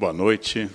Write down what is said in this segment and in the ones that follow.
Boa noite.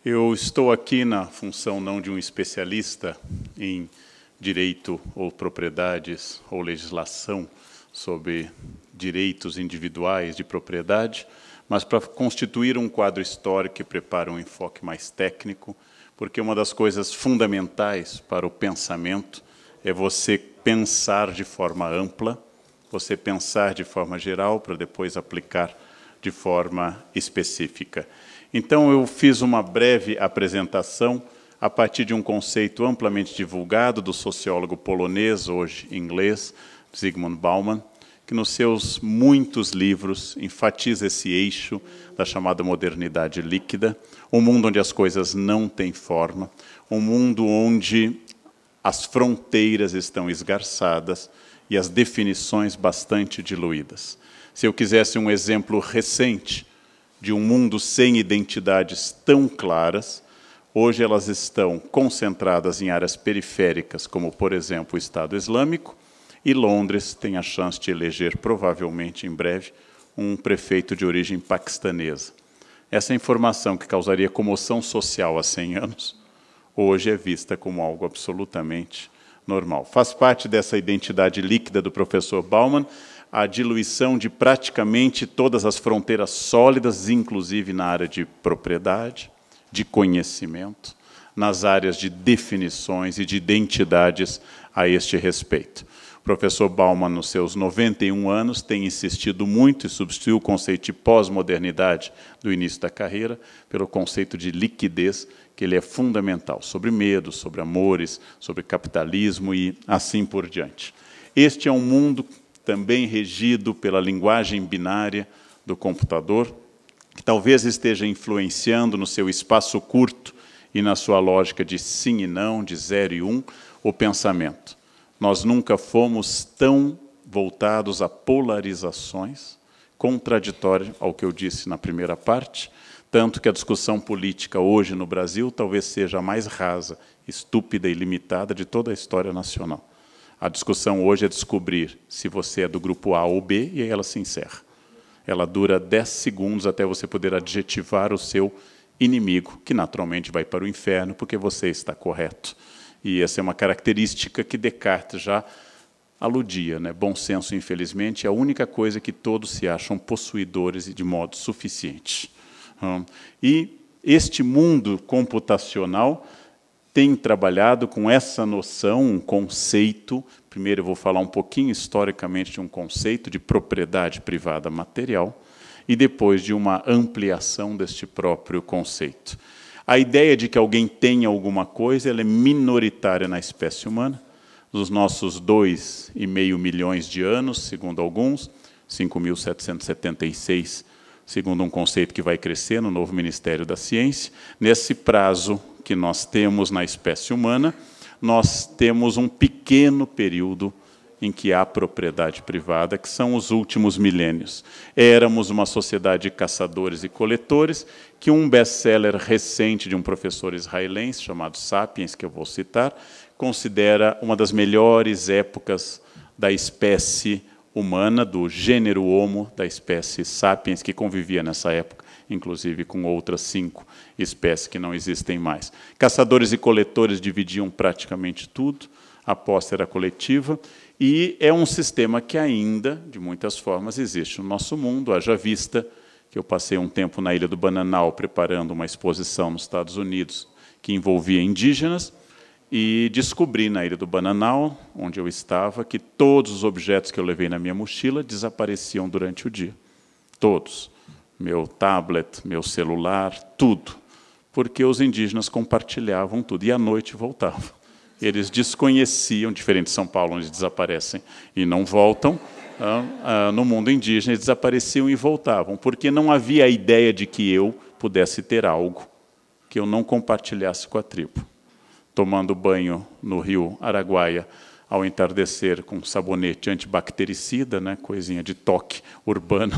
Eu estou aqui na função não de um especialista em direito ou propriedades ou legislação sobre direitos individuais de propriedade, mas para constituir um quadro histórico que prepara um enfoque mais técnico, porque uma das coisas fundamentais para o pensamento é você pensar de forma ampla, você pensar de forma geral para depois aplicar de forma específica. Então, eu fiz uma breve apresentação a partir de um conceito amplamente divulgado do sociólogo polonês, hoje inglês, Zygmunt Bauman, que nos seus muitos livros enfatiza esse eixo da chamada modernidade líquida, um mundo onde as coisas não têm forma, um mundo onde as fronteiras estão esgarçadas e as definições bastante diluídas. Se eu quisesse um exemplo recente de um mundo sem identidades tão claras, hoje elas estão concentradas em áreas periféricas, como, por exemplo, o Estado Islâmico, e Londres tem a chance de eleger, provavelmente em breve, um prefeito de origem paquistanesa. Essa informação que causaria comoção social há 100 anos, hoje é vista como algo absolutamente normal. Faz parte dessa identidade líquida do professor Bauman a diluição de praticamente todas as fronteiras sólidas, inclusive na área de propriedade, de conhecimento, nas áreas de definições e de identidades a este respeito. O professor Bauman, nos seus 91 anos, tem insistido muito e substituiu o conceito de pós-modernidade do início da carreira pelo conceito de liquidez, que ele é fundamental, sobre medo, sobre amores, sobre capitalismo e assim por diante. Este é um mundo também regido pela linguagem binária do computador, que talvez esteja influenciando no seu espaço curto e na sua lógica de sim e não, de 0 e 1, o pensamento. Nós nunca fomos tão voltados a polarizações, contraditórias ao que eu disse na primeira parte, tanto que a discussão política hoje no Brasil talvez seja a mais rasa, estúpida e limitada de toda a história nacional. A discussão hoje é descobrir se você é do grupo A ou B, e aí ela se encerra. Ela dura 10 segundos até você poder adjetivar o seu inimigo, que naturalmente vai para o inferno, porque você está correto. E essa é uma característica que Descartes já aludia, né? Bom senso, infelizmente, é a única coisa que todos se acham possuidores e de modo suficiente. E este mundo computacional tem trabalhado com essa noção, um conceito. Primeiro eu vou falar um pouquinho historicamente de um conceito de propriedade privada material e depois de uma ampliação deste próprio conceito. A ideia de que alguém tenha alguma coisa, ela é minoritária na espécie humana. Nos nossos 2,5 milhões de anos, segundo alguns, 5.776, segundo um conceito que vai crescer no novo Ministério da Ciência, nesse prazo que nós temos na espécie humana, nós temos um pequeno período em que há propriedade privada, que são os últimos milênios. Éramos uma sociedade de caçadores e coletores, que um best-seller recente de um professor israelense, chamado Sapiens, que eu vou citar, considera uma das melhores épocas da espécie humana, do gênero Homo, da espécie Sapiens, que convivia nessa época, inclusive com outras 5 espécies que não existem mais. Caçadores e coletores dividiam praticamente tudo, a posse era coletiva, e é um sistema que ainda, de muitas formas, existe no nosso mundo, haja vista que eu passei um tempo na Ilha do Bananal preparando uma exposição nos Estados Unidos que envolvia indígenas, e descobri na Ilha do Bananal, onde eu estava, que todos os objetos que eu levei na minha mochila desapareciam durante o dia. Todos. Meu tablet, meu celular, tudo. Porque os indígenas compartilhavam tudo. E à noite voltavam. Eles desconheciam, diferente de São Paulo, onde desaparecem e não voltam, no mundo indígena eles desapareciam e voltavam, porque não havia a ideia de que eu pudesse ter algo que eu não compartilhasse com a tribo. Tomando banho no rio Araguaia, ao entardecer, com sabonete antibactericida, né, coisinha de toque urbano,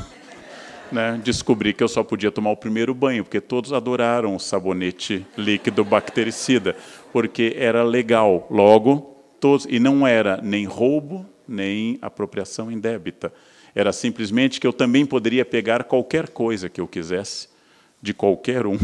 né, descobri que eu só podia tomar o primeiro banho, porque todos adoraram o sabonete líquido bactericida, porque era legal. Logo, todos, e não era nem roubo, nem apropriação indébita. Era simplesmente que eu também poderia pegar qualquer coisa que eu quisesse, de qualquer um,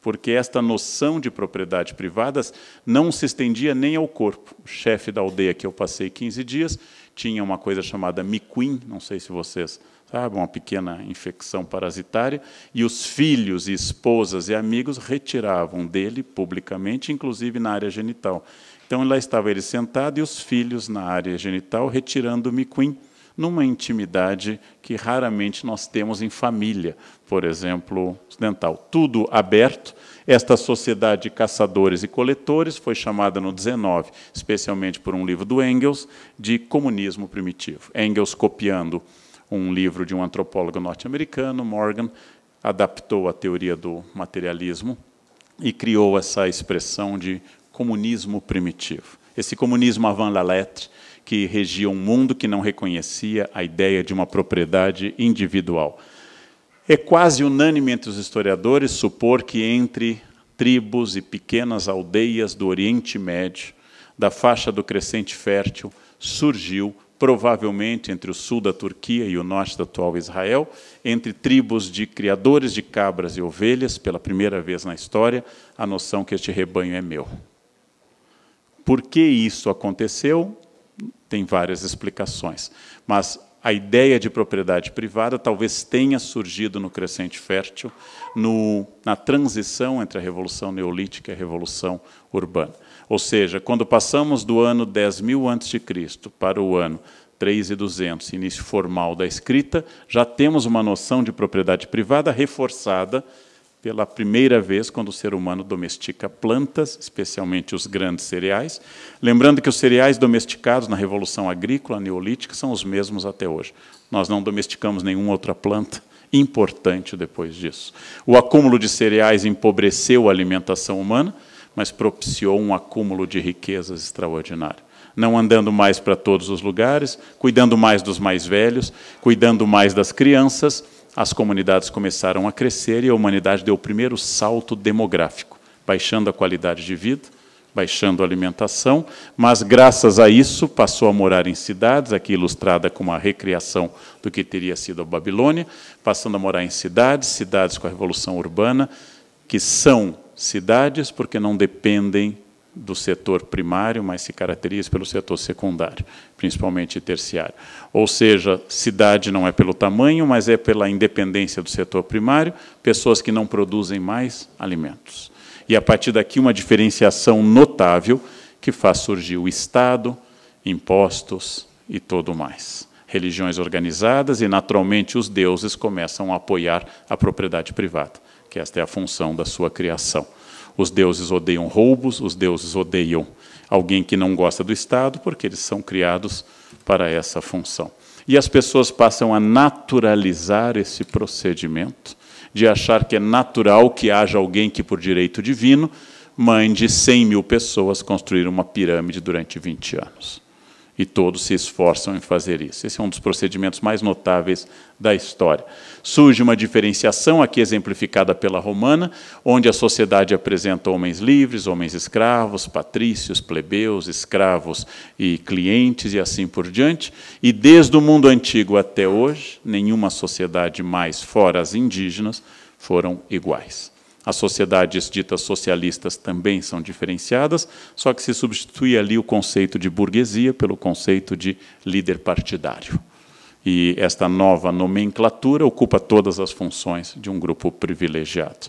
porque esta noção de propriedade privada não se estendia nem ao corpo. O chefe da aldeia que eu passei 15 dias tinha uma coisa chamada miquim, não sei se vocês sabem, uma pequena infecção parasitária, e os filhos e esposas e amigos retiravam dele publicamente, inclusive na área genital. Então, lá estava ele sentado e os filhos na área genital retirando o miquim, numa intimidade que raramente nós temos em família, por exemplo, ocidental. Tudo aberto. Esta sociedade de caçadores e coletores foi chamada no 19, especialmente por um livro do Engels, de comunismo primitivo. Engels, copiando um livro de um antropólogo norte-americano, Morgan, adaptou a teoria do materialismo e criou essa expressão de comunismo primitivo. Esse comunismo avant la lettre, que regia um mundo que não reconhecia a ideia de uma propriedade individual. É quase unânime entre os historiadores supor que entre tribos e pequenas aldeias do Oriente Médio, da faixa do Crescente Fértil, surgiu, provavelmente entre o sul da Turquia e o norte do atual Israel, entre tribos de criadores de cabras e ovelhas, pela primeira vez na história, a noção que este rebanho é meu. Por que isso aconteceu? Tem várias explicações, mas a ideia de propriedade privada talvez tenha surgido no Crescente Fértil, na transição entre a Revolução Neolítica e a Revolução Urbana. Ou seja, quando passamos do ano 10.000 a.C. para o ano 3.200, início formal da escrita, já temos uma noção de propriedade privada reforçada pela primeira vez quando o ser humano domestica plantas, especialmente os grandes cereais. Lembrando que os cereais domesticados na Revolução Agrícola Neolítica são os mesmos até hoje. Nós não domesticamos nenhuma outra planta importante depois disso. O acúmulo de cereais empobreceu a alimentação humana, mas propiciou um acúmulo de riquezas extraordinário. Não andando mais para todos os lugares, cuidando mais dos mais velhos, cuidando mais das crianças, as comunidades começaram a crescer e a humanidade deu o primeiro salto demográfico, baixando a qualidade de vida, baixando a alimentação, mas, graças a isso, passou a morar em cidades, aqui ilustrada com uma recriação do que teria sido a Babilônia, passando a morar em cidades, cidades com a Revolução Urbana, que são cidades porque não dependem do setor primário, mas se caracterizam pelo setor secundário, principalmente terciário. Ou seja, cidade não é pelo tamanho, mas é pela independência do setor primário, pessoas que não produzem mais alimentos. E, a partir daqui, uma diferenciação notável que faz surgir o Estado, impostos e tudo mais. Religiões organizadas e, naturalmente, os deuses começam a apoiar a propriedade privada, que esta é a função da sua criação. Os deuses odeiam roubos, os deuses odeiam alguém que não gosta do Estado, porque eles são criados para essa função. E as pessoas passam a naturalizar esse procedimento, de achar que é natural que haja alguém que, por direito divino, mande 100.000 pessoas construir uma pirâmide durante 20 anos. E todos se esforçam em fazer isso. Esse é um dos procedimentos mais notáveis da história. Surge uma diferenciação, aqui exemplificada pela romana, onde a sociedade apresenta homens livres, homens escravos, patrícios, plebeus, escravos e clientes, e assim por diante. E desde o mundo antigo até hoje, nenhuma sociedade mais, fora as indígenas, foram iguais. As sociedades ditas socialistas também são diferenciadas, só que se substitui ali o conceito de burguesia pelo conceito de líder partidário. E esta nova nomenclatura ocupa todas as funções de um grupo privilegiado.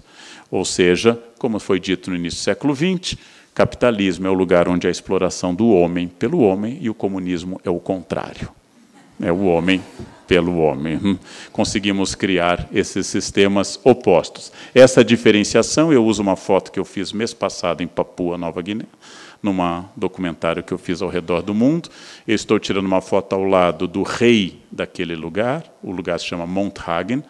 Ou seja, como foi dito no início do século XX, capitalismo é o lugar onde a exploração do homem pelo homem e o comunismo é o contrário. É o homem pelo homem. Conseguimos criar esses sistemas opostos. Essa diferenciação, eu uso uma foto que eu fiz mês passado em Papua Nova Guiné, num documentário que eu fiz ao redor do mundo. Eu estou tirando uma foto ao lado do rei daquele lugar, o lugar se chama Mount Hagen,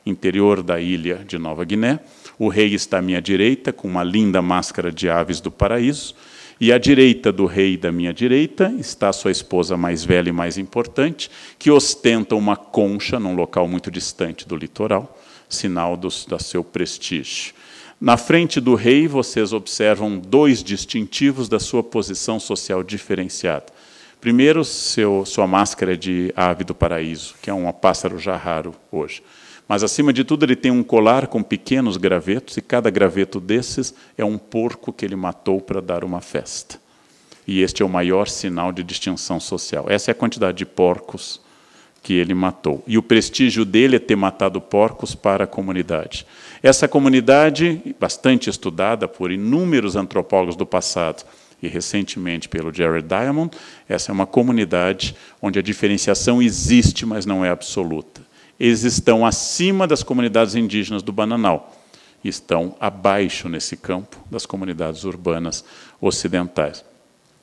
interior da ilha de Nova Guiné. O rei está à minha direita, com uma linda máscara de aves do paraíso, e à direita do rei da minha direita está sua esposa mais velha e mais importante, que ostenta uma concha num local muito distante do litoral, sinal do seu prestígio. Na frente do rei, vocês observam dois distintivos da sua posição social diferenciada. Primeiro, sua máscara de ave do paraíso, que é um pássaro já raro hoje. Mas, acima de tudo, ele tem um colar com pequenos gravetos, e cada graveto desses é um porco que ele matou para dar uma festa. E este é o maior sinal de distinção social. Essa é a quantidade de porcos que ele matou. E o prestígio dele é ter matado porcos para a comunidade. Essa comunidade, bastante estudada por inúmeros antropólogos do passado, e recentemente pelo Jared Diamond, essa é uma comunidade onde a diferenciação existe, mas não é absoluta. Eles estão acima das comunidades indígenas do Bananal, e estão abaixo, nesse campo, das comunidades urbanas ocidentais.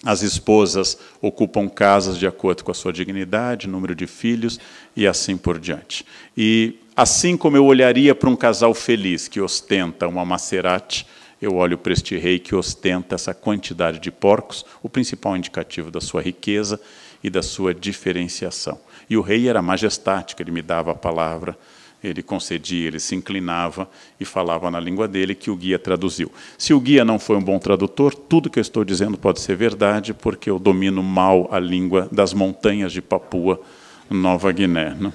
As esposas ocupam casas de acordo com a sua dignidade, número de filhos e assim por diante. E assim como eu olharia para um casal feliz que ostenta uma Maserati, eu olho para este rei que ostenta essa quantidade de porcos, o principal indicativo da sua riqueza e da sua diferenciação. E o rei era majestático, ele me dava a palavra, ele concedia, ele se inclinava e falava na língua dele, que o guia traduziu. Se o guia não foi um bom tradutor, tudo que eu estou dizendo pode ser verdade, porque eu domino mal a língua das montanhas de Papua Nova Guiné, né?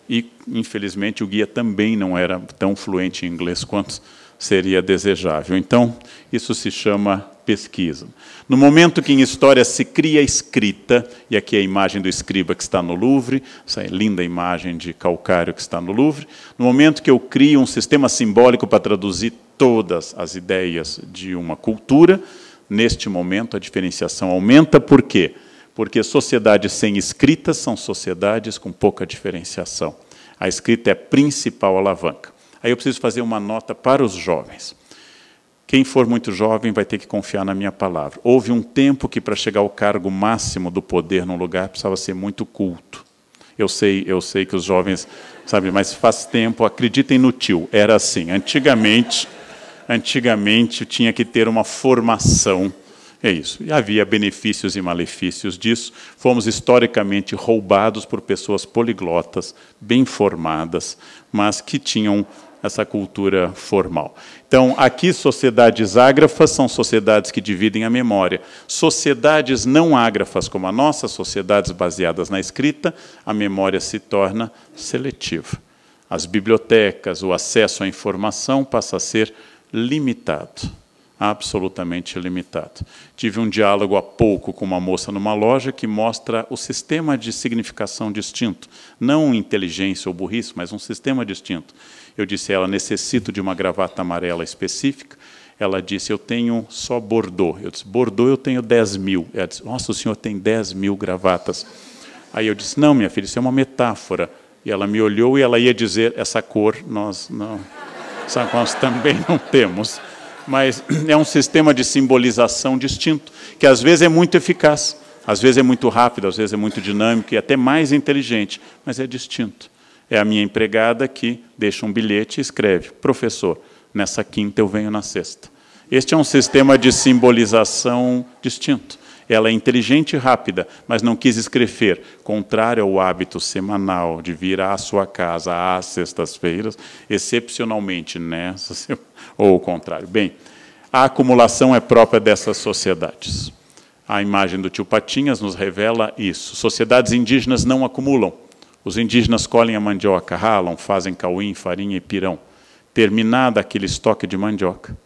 E, infelizmente, o guia também não era tão fluente em inglês quanto seria desejável. Então, isso se chama pesquisa. No momento que em história se cria a escrita, e aqui é a imagem do escriba que está no Louvre, essa linda imagem de calcário que está no Louvre, no momento que eu crio um sistema simbólico para traduzir todas as ideias de uma cultura, neste momento a diferenciação aumenta. Por quê? Porque sociedades sem escrita são sociedades com pouca diferenciação. A escrita é a principal alavanca. Aí eu preciso fazer uma nota para os jovens. Quem for muito jovem vai ter que confiar na minha palavra. Houve um tempo que, para chegar ao cargo máximo do poder num lugar, precisava ser muito culto. Eu sei que os jovens, sabe, mas faz tempo, acreditem no tio, era assim. Antigamente tinha que ter uma formação. É isso. E havia benefícios e malefícios disso. Fomos historicamente roubados por pessoas poliglotas, bem formadas, mas que tinham essa cultura formal. Então, aqui, sociedades ágrafas são sociedades que dividem a memória. Sociedades não ágrafas, como a nossa, sociedades baseadas na escrita, a memória se torna seletiva. As bibliotecas, o acesso à informação passa a ser limitado, absolutamente limitado. Tive um diálogo há pouco com uma moça numa loja que mostra o sistema de significação distinto, não inteligência ou burrice, mas um sistema distinto. Eu disse a ela, necessito de uma gravata amarela específica. Ela disse, eu tenho só Bordeaux. Eu disse, Bordeaux eu tenho 10.000. Ela disse, nossa, o senhor tem 10.000 gravatas. Aí eu disse, não, minha filha, isso é uma metáfora. E ela me olhou e ela ia dizer, essa cor nós também não temos. Mas é um sistema de simbolização distinto, que às vezes é muito eficaz, às vezes é muito rápido, às vezes é muito dinâmico e até mais inteligente, mas é distinto. É a minha empregada que deixa um bilhete e escreve, professor, nessa quinta eu venho na sexta. Este é um sistema de simbolização distinto. Ela é inteligente e rápida, mas não quis escrever, contrário ao hábito semanal de vir à sua casa às sextas-feiras, excepcionalmente nessas, ou o contrário. Bem, a acumulação é própria dessas sociedades. A imagem do tio Patinhas nos revela isso. Sociedades indígenas não acumulam. Os indígenas colhem a mandioca, ralam, fazem cauim, farinha e pirão. Terminado aquele estoque de mandioca,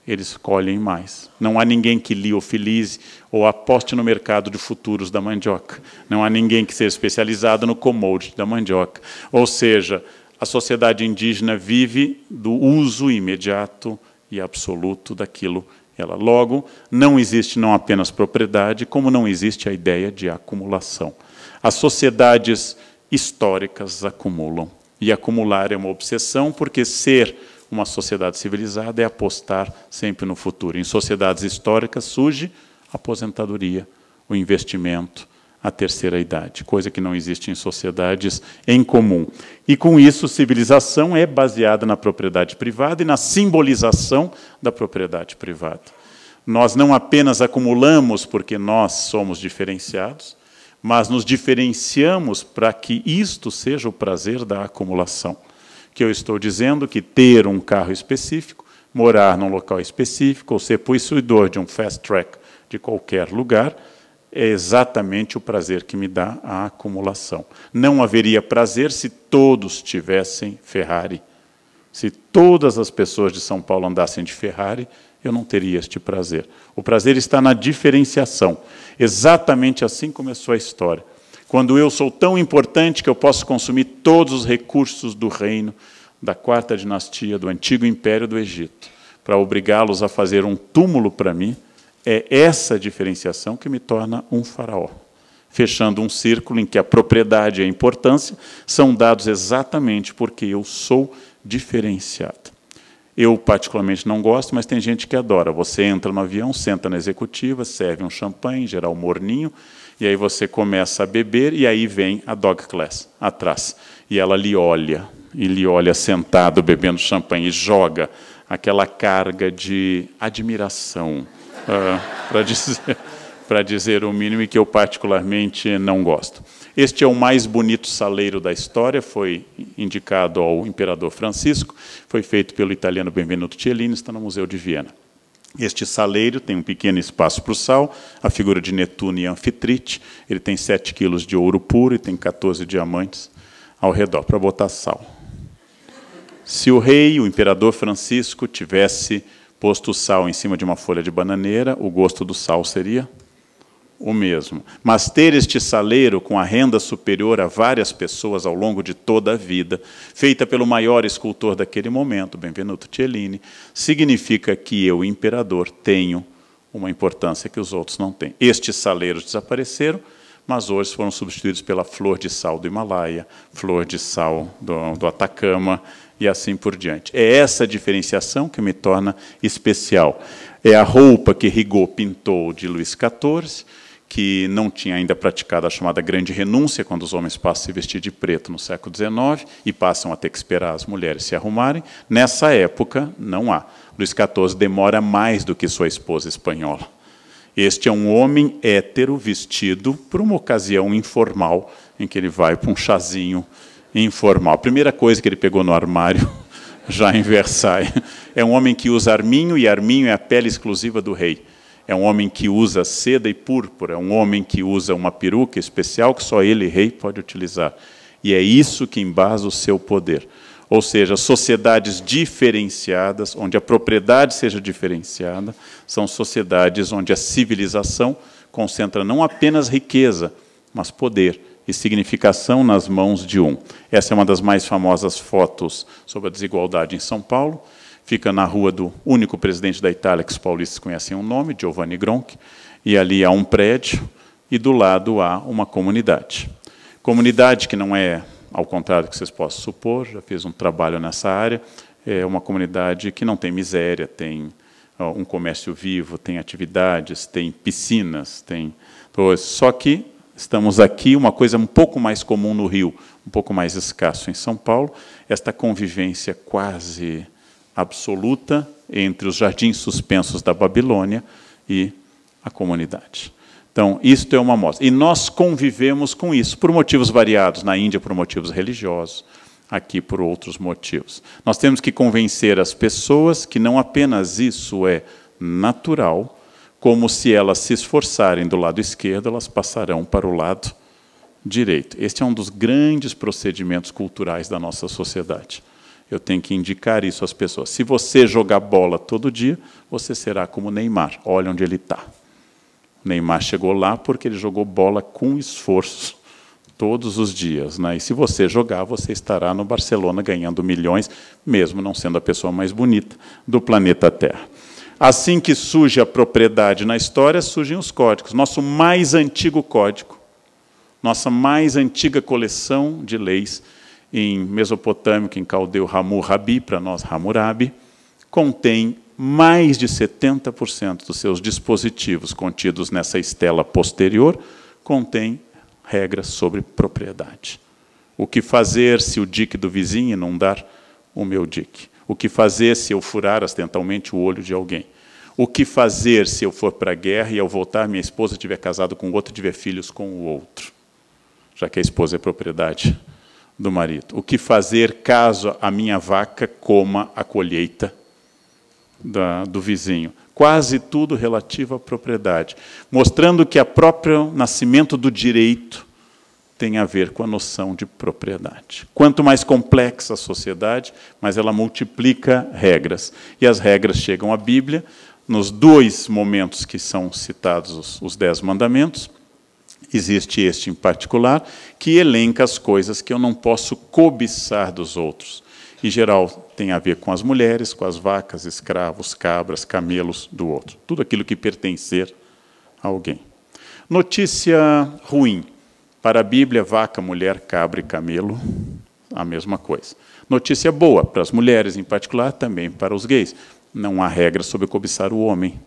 eles colhem mais. Não há ninguém que liofilize ou aposte no mercado de futuros da mandioca. Não há ninguém que seja especializado no commodity da mandioca. Ou seja, a sociedade indígena vive do uso imediato e absoluto daquilo. Logo, não existe não apenas propriedade, como não existe a ideia de acumulação. As sociedades históricas acumulam. E acumular é uma obsessão, porque ser uma sociedade civilizada é apostar sempre no futuro. Em sociedades históricas surge a aposentadoria, o investimento, a terceira idade, coisa que não existe em sociedades em comum. E com isso, civilização é baseada na propriedade privada e na simbolização da propriedade privada. Nós não apenas acumulamos porque nós somos diferenciados, mas nos diferenciamos para que isto seja o prazer da acumulação. Que eu estou dizendo que ter um carro específico, morar num local específico, ou ser possuidor de um fast track de qualquer lugar, é exatamente o prazer que me dá a acumulação. Não haveria prazer se todos tivessem Ferrari. Se todas as pessoas de São Paulo andassem de Ferrari, eu não teria este prazer. O prazer está na diferenciação. Exatamente assim começou a história. Quando eu sou tão importante que eu posso consumir todos os recursos do reino, da quarta dinastia, do antigo império do Egito, para obrigá-los a fazer um túmulo para mim, é essa diferenciação que me torna um faraó. Fechando um círculo em que a propriedade e a importância são dados exatamente porque eu sou diferenciado. Eu, particularmente, não gosto, mas tem gente que adora. Você entra no avião, senta na executiva, serve um champanhe, em geral morninho, e aí você começa a beber, e aí vem a dog class, atrás. E ela lhe olha, e lhe olha sentado, bebendo champanhe, e joga aquela carga de admiração, para dizer o mínimo, e que eu particularmente não gosto. Este é o mais bonito saleiro da história, foi indicado ao imperador Francisco, foi feito pelo italiano Benvenuto Cellini, está no Museu de Viena. Este saleiro tem um pequeno espaço para o sal, a figura de Netuno e Anfitrite, ele tem 7 quilos de ouro puro e tem 14 diamantes ao redor, para botar sal. Se o rei, o imperador Francisco, tivesse posto o sal em cima de uma folha de bananeira, o gosto do sal seria o mesmo. Mas ter este saleiro com a renda superior a várias pessoas ao longo de toda a vida, feita pelo maior escultor daquele momento, Benvenuto Cellini, significa que eu, imperador, tenho uma importância que os outros não têm. Estes saleiros desapareceram, mas hoje foram substituídos pela flor de sal do Himalaia, flor de sal do Atacama, e assim por diante. É essa diferenciação que me torna especial. É a roupa que Rigaud pintou de Luís XIV, que não tinha ainda praticado a chamada grande renúncia, quando os homens passam a se vestir de preto no século XIX e passam a ter que esperar as mulheres se arrumarem. Nessa época, não há. Luís XIV demora mais do que sua esposa espanhola. Este é um homem hétero vestido por uma ocasião informal, em que ele vai para um chazinho informal. A primeira coisa que ele pegou no armário, já em Versailles, é um homem que usa arminho, e arminho é a pele exclusiva do rei. É um homem que usa seda e púrpura, é um homem que usa uma peruca especial que só ele, rei, pode utilizar. E é isso que embasa o seu poder. Ou seja, sociedades diferenciadas, onde a propriedade seja diferenciada, são sociedades onde a civilização concentra não apenas riqueza, mas poder e significação nas mãos de um. Essa é uma das mais famosas fotos sobre a desigualdade em São Paulo. Fica na rua do único presidente da Itália que os paulistas conhecem o nome, Giovanni Gronchi, e ali há um prédio, e do lado há uma comunidade. Comunidade que não é, ao contrário do que vocês possam supor, já fiz um trabalho nessa área, é uma comunidade que não tem miséria, tem um comércio vivo, tem atividades, tem piscinas, tem... Só que estamos aqui, uma coisa um pouco mais comum no Rio, um pouco mais escasso em São Paulo, esta convivência quase absoluta entre os jardins suspensos da Babilônia e a comunidade. Então, isto é uma amostra. E nós convivemos com isso, por motivos variados. Na Índia, por motivos religiosos, aqui por outros motivos. Nós temos que convencer as pessoas que não apenas isso é natural, como se elas se esforçarem do lado esquerdo, elas passarão para o lado direito. Este é um dos grandes procedimentos culturais da nossa sociedade. Eu tenho que indicar isso às pessoas. Se você jogar bola todo dia, você será como Neymar. Olha onde ele está. Neymar chegou lá porque ele jogou bola com esforço todos os dias, né? E se você jogar, você estará no Barcelona ganhando milhões, mesmo não sendo a pessoa mais bonita do planeta Terra. Assim que surge a propriedade na história, surgem os códigos. Nosso mais antigo código, nossa mais antiga coleção de leis, em mesopotâmico, em caldeu Hammurabi, para nós Hammurabi, contém mais de 70% dos seus dispositivos contidos nessa estela posterior, contém regras sobre propriedade. O que fazer se o dique do vizinho inundar o meu dique? O que fazer se eu furar acidentalmente o olho de alguém? O que fazer se eu for para a guerra e, ao voltar, minha esposa estiver casada com outro e tiver filhos com o outro? Já que a esposa é propriedade do marido. O que fazer caso a minha vaca coma a colheita do vizinho? quase tudo relativo à propriedade, mostrando que o próprio nascimento do direito tem a ver com a noção de propriedade. Quanto mais complexa a sociedade, mais ela multiplica regras. E as regras chegam à Bíblia, nos dois momentos que são citados os 10 mandamentos, existe este em particular, que elenca as coisas que eu não posso cobiçar dos outros. Em geral, tem a ver com as mulheres, com as vacas, escravos, cabras, camelos do outro. Tudo aquilo que pertencer a alguém. Notícia ruim. Para a Bíblia, vaca, mulher, cabra e camelo, a mesma coisa. Notícia boa, para as mulheres em particular, também para os gays. Não há regra sobre cobiçar o homem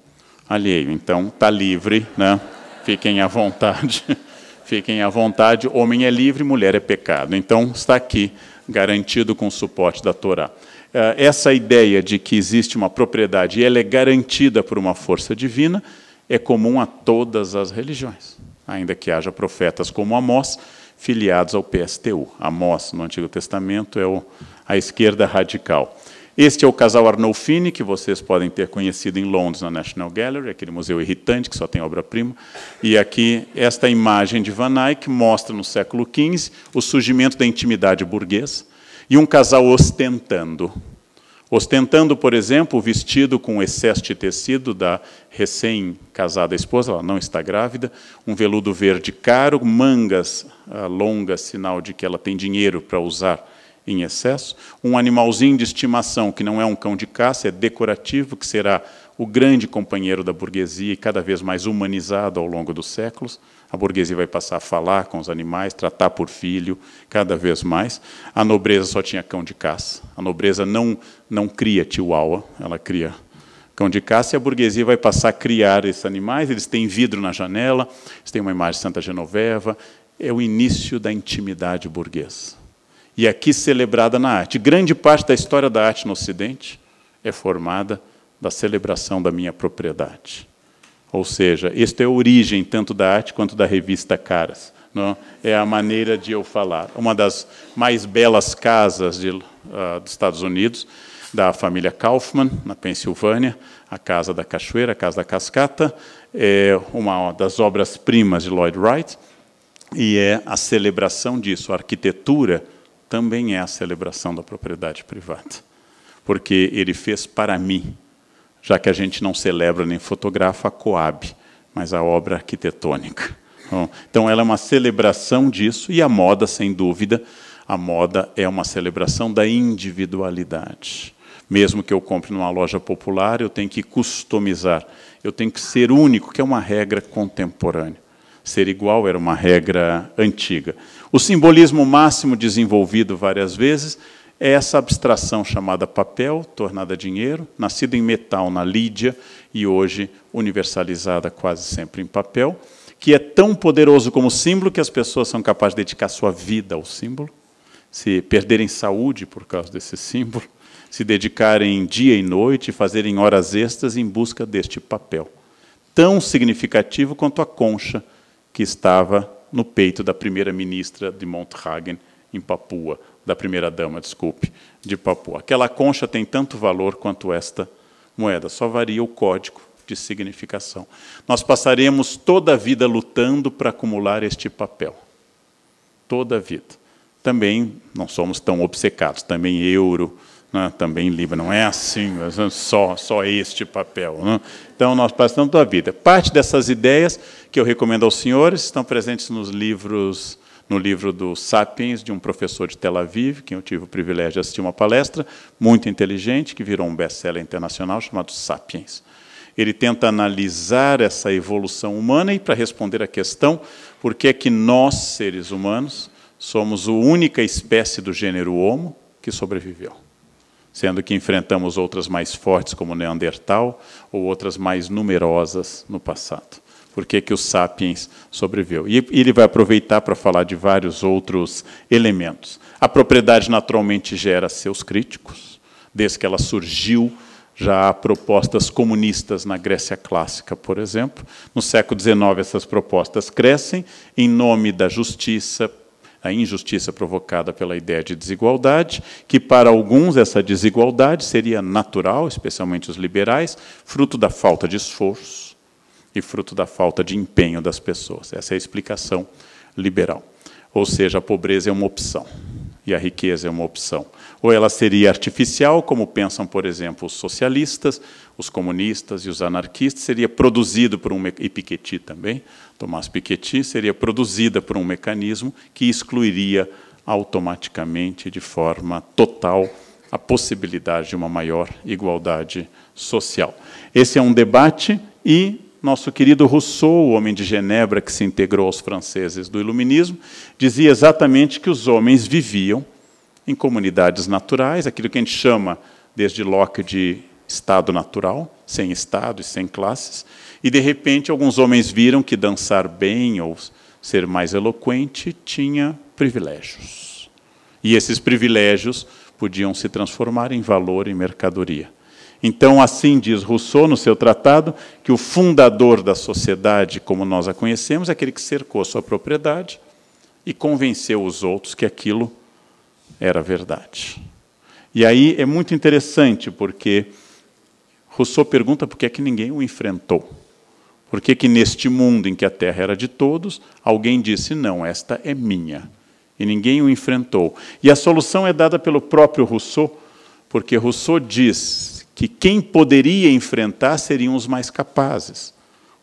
alheio. Então, está livre, né? Fiquem à vontade. Fiquem à vontade. Homem é livre, mulher é pecado. Então, está aqui, garantido com o suporte da Torá. Essa ideia de que existe uma propriedade e ela é garantida por uma força divina é comum a todas as religiões, ainda que haja profetas como Amós, filiados ao PSTU. Amós, no Antigo Testamento, é a esquerda radical. Este é o casal Arnolfini, que vocês podem ter conhecido em Londres, na National Gallery, aquele museu irritante, que só tem obra-prima. E aqui, esta imagem de Van Eyck mostra, no século XV, o surgimento da intimidade burguesa, e um casal ostentando. Ostentando, por exemplo, o vestido com excesso de tecido da recém-casada esposa, ela não está grávida, um veludo verde caro, mangas longas, sinal de que ela tem dinheiro para usar em excesso, um animalzinho de estimação, que não é um cão de caça, é decorativo, que será o grande companheiro da burguesia e cada vez mais humanizado ao longo dos séculos. A burguesia vai passar a falar com os animais, tratar por filho, cada vez mais. A nobreza só tinha cão de caça. A nobreza não cria chihuahua, ela cria cão de caça, e a burguesia vai passar a criar esses animais. Eles têm vidro na janela, eles têm uma imagem de Santa Genoveva. É o início da intimidade burguesa. E aqui celebrada na arte. Grande parte da história da arte no Ocidente é formada da celebração da minha propriedade. Ou seja, esta é a origem tanto da arte quanto da revista Caras. Não? É a maneira de eu falar. Uma das mais belas casas dos Estados Unidos, da família Kaufman, na Pensilvânia, a Casa da Cachoeira, a Casa da Cascata, é uma das obras-primas de Lloyd Wright, e é a celebração disso. A arquitetura também é a celebração da propriedade privada, porque ele fez para mim, já que a gente não celebra nem fotografa a Coab, mas a obra arquitetônica. Então, ela é uma celebração disso, e a moda, sem dúvida, a moda é uma celebração da individualidade. Mesmo que eu compre numa loja popular, eu tenho que customizar, eu tenho que ser único, que é uma regra contemporânea. Ser igual era uma regra antiga. O simbolismo máximo desenvolvido várias vezes é essa abstração chamada papel, tornada dinheiro, nascida em metal na Lídia e hoje universalizada quase sempre em papel, que é tão poderoso como símbolo que as pessoas são capazes de dedicar sua vida ao símbolo, se perderem saúde por causa desse símbolo, se dedicarem dia e noite, fazerem horas extras em busca deste papel. Tão significativo quanto a concha que estava no peito da primeira-ministra de Montragen, em Papua, da primeira-dama, desculpe, de Papua. Aquela concha tem tanto valor quanto esta moeda, só varia o código de significação. Nós passaremos toda a vida lutando para acumular este papel. Toda a vida. Também não somos tão obcecados, também euro, né, também Libra, não é assim, só este papel. Né? Então, nós passamos toda a vida. Parte dessas ideias que eu recomendo aos senhores estão presentes no livro do Sapiens, de um professor de Tel Aviv, que eu tive o privilégio de assistir uma palestra, muito inteligente, que virou um best-seller internacional, chamado Sapiens. Ele tenta analisar essa evolução humana e, para responder à questão, por que é que nós, seres humanos, somos a única espécie do gênero Homo que sobreviveu, sendo que enfrentamos outras mais fortes, como o Neandertal, ou outras mais numerosas no passado. Por que que o Sapiens sobreviveu? E ele vai aproveitar para falar de vários outros elementos. A propriedade naturalmente gera seus críticos. Desde que ela surgiu, já há propostas comunistas na Grécia clássica, por exemplo. No século XIX, essas propostas crescem em nome da justiça, a injustiça provocada pela ideia de desigualdade, que para alguns essa desigualdade seria natural, especialmente os liberais, fruto da falta de esforço e fruto da falta de empenho das pessoas. Essa é a explicação liberal. Ou seja, a pobreza é uma opção e a riqueza é uma opção. Ou ela seria artificial, como pensam, por exemplo, os socialistas, os comunistas e os anarquistas, seria produzido por e Piketty também, Thomas Piketty, seria produzida por um mecanismo que excluiria automaticamente, de forma total, a possibilidade de uma maior igualdade social. Esse é um debate e nosso querido Rousseau, o homem de Genebra que se integrou aos franceses do Iluminismo, dizia exatamente que os homens viviam em comunidades naturais, aquilo que a gente chama, desde Locke, de estado natural, sem estado e sem classes, e, de repente, alguns homens viram que dançar bem ou ser mais eloquente tinha privilégios. E esses privilégios podiam se transformar em valor e mercadoria. Então, assim diz Rousseau, no seu tratado, que o fundador da sociedade, como nós a conhecemos, é aquele que cercou a sua propriedade e convenceu os outros que aquilo era verdade. E aí é muito interessante, porque Rousseau pergunta por que é que ninguém o enfrentou. Por que neste mundo em que a terra era de todos, alguém disse, não, esta é minha. E ninguém o enfrentou. E a solução é dada pelo próprio Rousseau, porque Rousseau diz que quem poderia enfrentar seriam os mais capazes,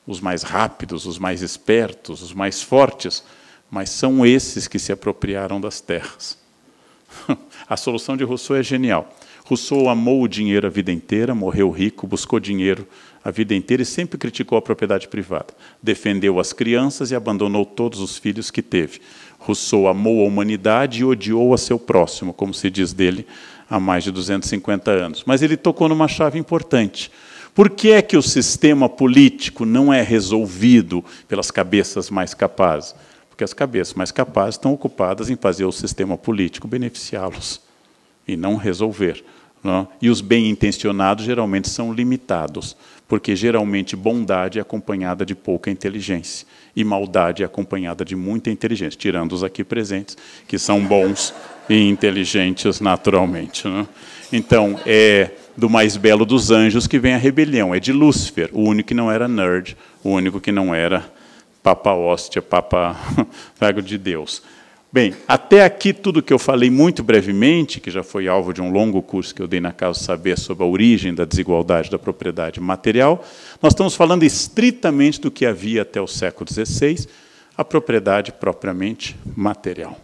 os mais rápidos, os mais espertos, os mais fortes, mas são esses que se apropriaram das terras. A solução de Rousseau é genial. Rousseau amou o dinheiro a vida inteira, morreu rico, buscou dinheiro a vida inteira e sempre criticou a propriedade privada. Defendeu as crianças e abandonou todos os filhos que teve. Rousseau amou a humanidade e odiou a seu próximo, como se diz dele há mais de 250 anos. Mas ele tocou numa chave importante. Por que é que o sistema político não é resolvido pelas cabeças mais capazes? Porque as cabeças mais capazes estão ocupadas em fazer o sistema político beneficiá-los e não resolver. Não? E os bem-intencionados geralmente são limitados, porque geralmente bondade é acompanhada de pouca inteligência e maldade é acompanhada de muita inteligência, tirando os aqui presentes, que são bons e inteligentes naturalmente. Não? Então, é do mais belo dos anjos que vem a rebelião, é de Lúcifer, o único que não era nerd, o único que não era Papa Hóstia, Papa Vago de Deus. Bem, até aqui tudo que eu falei muito brevemente, que já foi alvo de um longo curso que eu dei na Casa Saber sobre a origem da desigualdade da propriedade material, nós estamos falando estritamente do que havia até o século XVI, a propriedade propriamente material.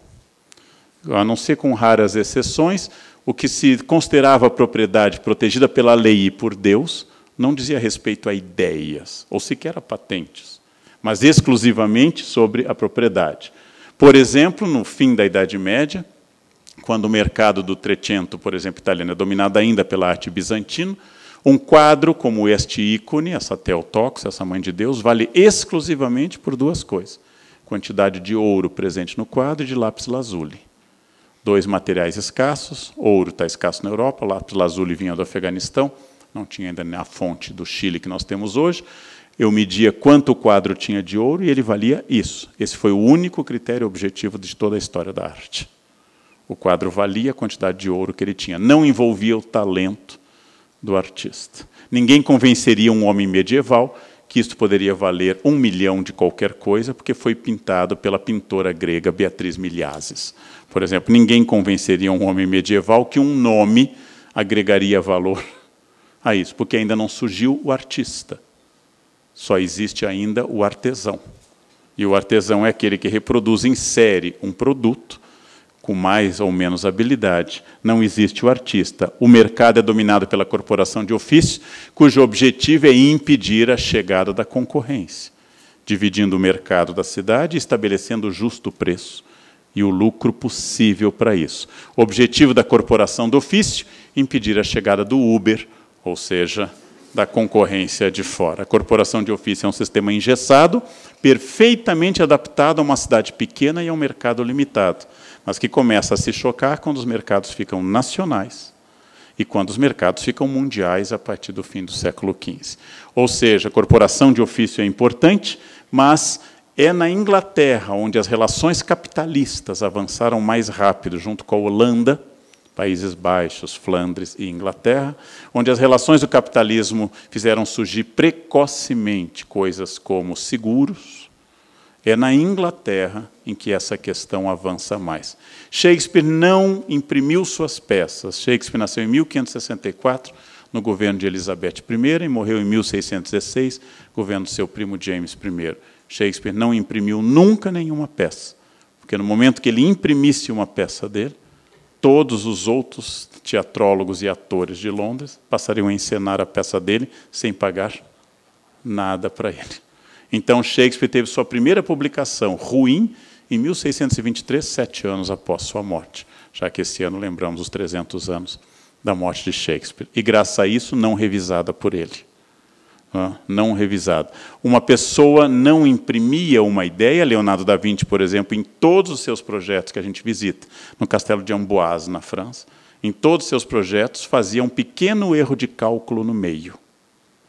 A não ser com raras exceções, o que se considerava propriedade protegida pela lei e por Deus não dizia respeito a ideias, ou sequer a patentes, mas exclusivamente sobre a propriedade. Por exemplo, no fim da Idade Média, quando o mercado do Trecento, por exemplo, italiano, é dominado ainda pela arte bizantina, um quadro como este ícone, essa Theotokos, essa Mãe de Deus, vale exclusivamente por duas coisas. Quantidade de ouro presente no quadro e de lápis lazuli. Dois materiais escassos, ouro está escasso na Europa, lápis lazuli vinha do Afeganistão, não tinha ainda a fonte do Chile que nós temos hoje. Eu media quanto o quadro tinha de ouro e ele valia isso. Esse foi o único critério objetivo de toda a história da arte. O quadro valia a quantidade de ouro que ele tinha. Não envolvia o talento do artista. Ninguém convenceria um homem medieval que isto poderia valer 1 milhão de qualquer coisa, porque foi pintado pela pintora grega Beatriz Milhazes. Por exemplo, ninguém convenceria um homem medieval que um nome agregaria valor a isso, porque ainda não surgiu o artista. Só existe ainda o artesão. E o artesão é aquele que reproduz em série um produto com mais ou menos habilidade. Não existe o artista. O mercado é dominado pela corporação de ofício, cujo objetivo é impedir a chegada da concorrência, dividindo o mercado da cidade e estabelecendo o justo preço e o lucro possível para isso. O objetivo da corporação do ofício, impedir a chegada do Uber, ou seja, da concorrência de fora. A corporação de ofício é um sistema engessado, perfeitamente adaptado a uma cidade pequena e a um mercado limitado, mas que começa a se chocar quando os mercados ficam nacionais e quando os mercados ficam mundiais a partir do fim do século XV. Ou seja, a corporação de ofício é importante, mas É na Inglaterra, onde as relações capitalistas avançaram mais rápido, junto com a Holanda, Países Baixos, Flandres e Inglaterra, onde as relações do capitalismo fizeram surgir precocemente coisas como seguros. É na Inglaterra em que essa questão avança mais. Shakespeare não imprimiu suas peças. Shakespeare nasceu em 1564, no governo de Elizabeth I, e morreu em 1616, governo do seu primo James I. Shakespeare não imprimiu nunca nenhuma peça, porque no momento que ele imprimisse uma peça dele, todos os outros teatrólogos e atores de Londres passariam a encenar a peça dele sem pagar nada para ele. Então, Shakespeare teve sua primeira publicação ruim em 1623, 7 anos após sua morte, já que esse ano lembramos os 300 anos da morte de Shakespeare. E, graças a isso, não revisada por ele. Não revisada. Uma pessoa não imprimia uma ideia, Leonardo da Vinci, por exemplo, em todos os seus projetos que a gente visita, no Castelo de Amboise, na França, em todos os seus projetos, fazia um pequeno erro de cálculo no meio,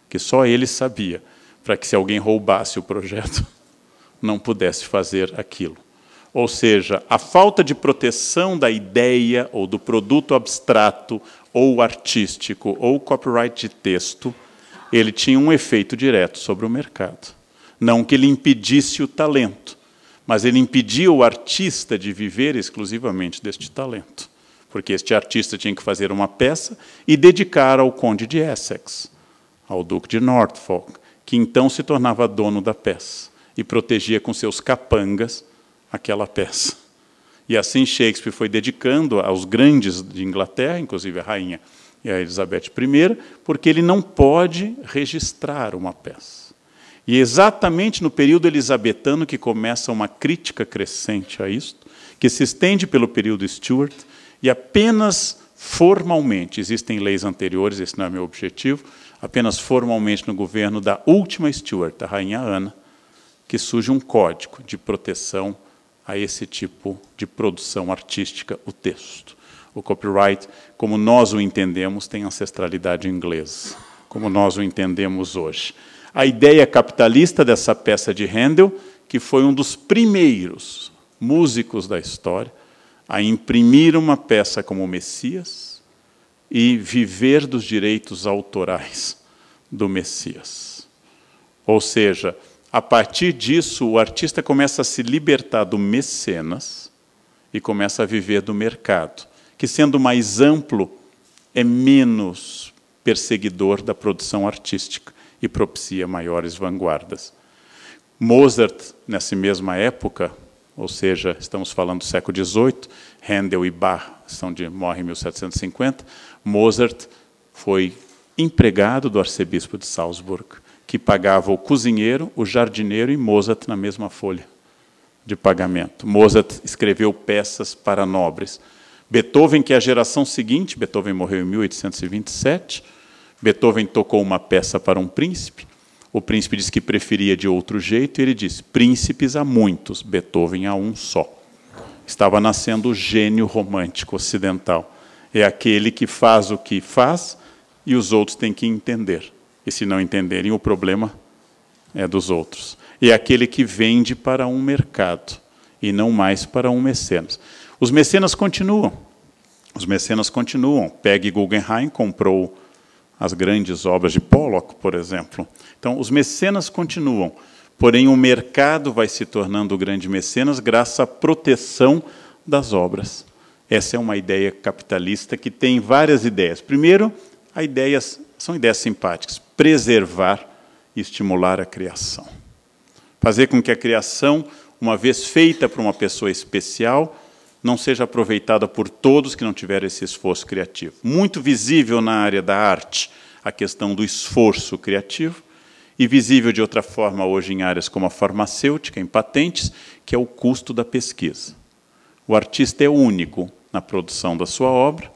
que só ele sabia, para que, se alguém roubasse o projeto, não pudesse fazer aquilo. Ou seja, a falta de proteção da ideia ou do produto abstrato ou artístico ou copyright de texto, ele tinha um efeito direto sobre o mercado. Não que ele impedisse o talento, mas ele impedia o artista de viver exclusivamente deste talento. Porque este artista tinha que fazer uma peça e dedicar ao conde de Essex, ao duque de Norfolk, que então se tornava dono da peça e protegia com seus capangas aquela peça. E assim Shakespeare foi dedicando aos grandes de Inglaterra, inclusive a rainha e a Elizabeth I, porque ele não pode registrar uma peça. E é exatamente no período elisabetano que começa uma crítica crescente a isto, que se estende pelo período Stuart, e apenas formalmente, existem leis anteriores, esse não é meu objetivo, apenas formalmente no governo da última Stuart, a rainha Ana, que surge um código de proteção a esse tipo de produção artística, o texto. O copyright, como nós o entendemos, tem ancestralidade inglesa, como nós o entendemos hoje. A ideia capitalista dessa peça de Handel, que foi um dos primeiros músicos da história a imprimir uma peça como Messias e viver dos direitos autorais do Messias. Ou seja, a partir disso, o artista começa a se libertar do mecenas e começa a viver do mercado, que, sendo mais amplo, é menos perseguidor da produção artística e propicia maiores vanguardas. Mozart, nessa mesma época, ou seja, estamos falando do século XVIII, Handel e Bach morrem em 1750, Mozart foi empregado do arcebispo de Salzburg, que pagava o cozinheiro, o jardineiro e Mozart na mesma folha de pagamento. Mozart escreveu peças para nobres. Beethoven, que é a geração seguinte, Beethoven morreu em 1827, Beethoven tocou uma peça para um príncipe, o príncipe disse que preferia de outro jeito, e ele disse, príncipes há muitos, Beethoven há um só. Estava nascendo o gênio romântico ocidental. É aquele que faz o que faz e os outros têm que entender. E se não entenderem, o problema é dos outros. É aquele que vende para um mercado e não mais para um mecenas. Os mecenas continuam. Os mecenas continuam. Peggy Guggenheim comprou as grandes obras de Pollock, por exemplo. Então, os mecenas continuam. Porém, o mercado vai se tornando o grande mecenas graças à proteção das obras. Essa é uma ideia capitalista que tem várias ideias. Primeiro, são ideias simpáticas. Preservar e estimular a criação. Fazer com que a criação, uma vez feita por uma pessoa especial, não seja aproveitada por todos que não tiverem esse esforço criativo. Muito visível na área da arte a questão do esforço criativo, e visível de outra forma hoje em áreas como a farmacêutica, em patentes, que é o custo da pesquisa. O artista é único na produção da sua obra,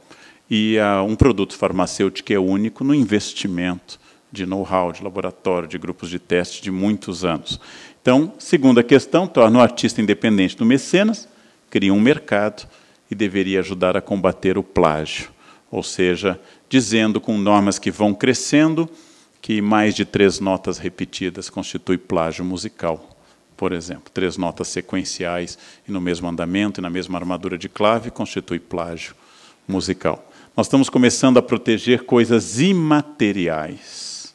e um produto farmacêutico é único no investimento de know-how, de laboratório, de grupos de teste de muitos anos. Então, segunda questão, torna o artista independente do mecenas, cria um mercado e deveria ajudar a combater o plágio, ou seja, dizendo com normas que vão crescendo que mais de 3 notas repetidas constitui plágio musical. por exemplo. 3 notas sequenciais e no mesmo andamento e na mesma armadura de clave constitui plágio musical. Nós estamos começando a proteger coisas imateriais,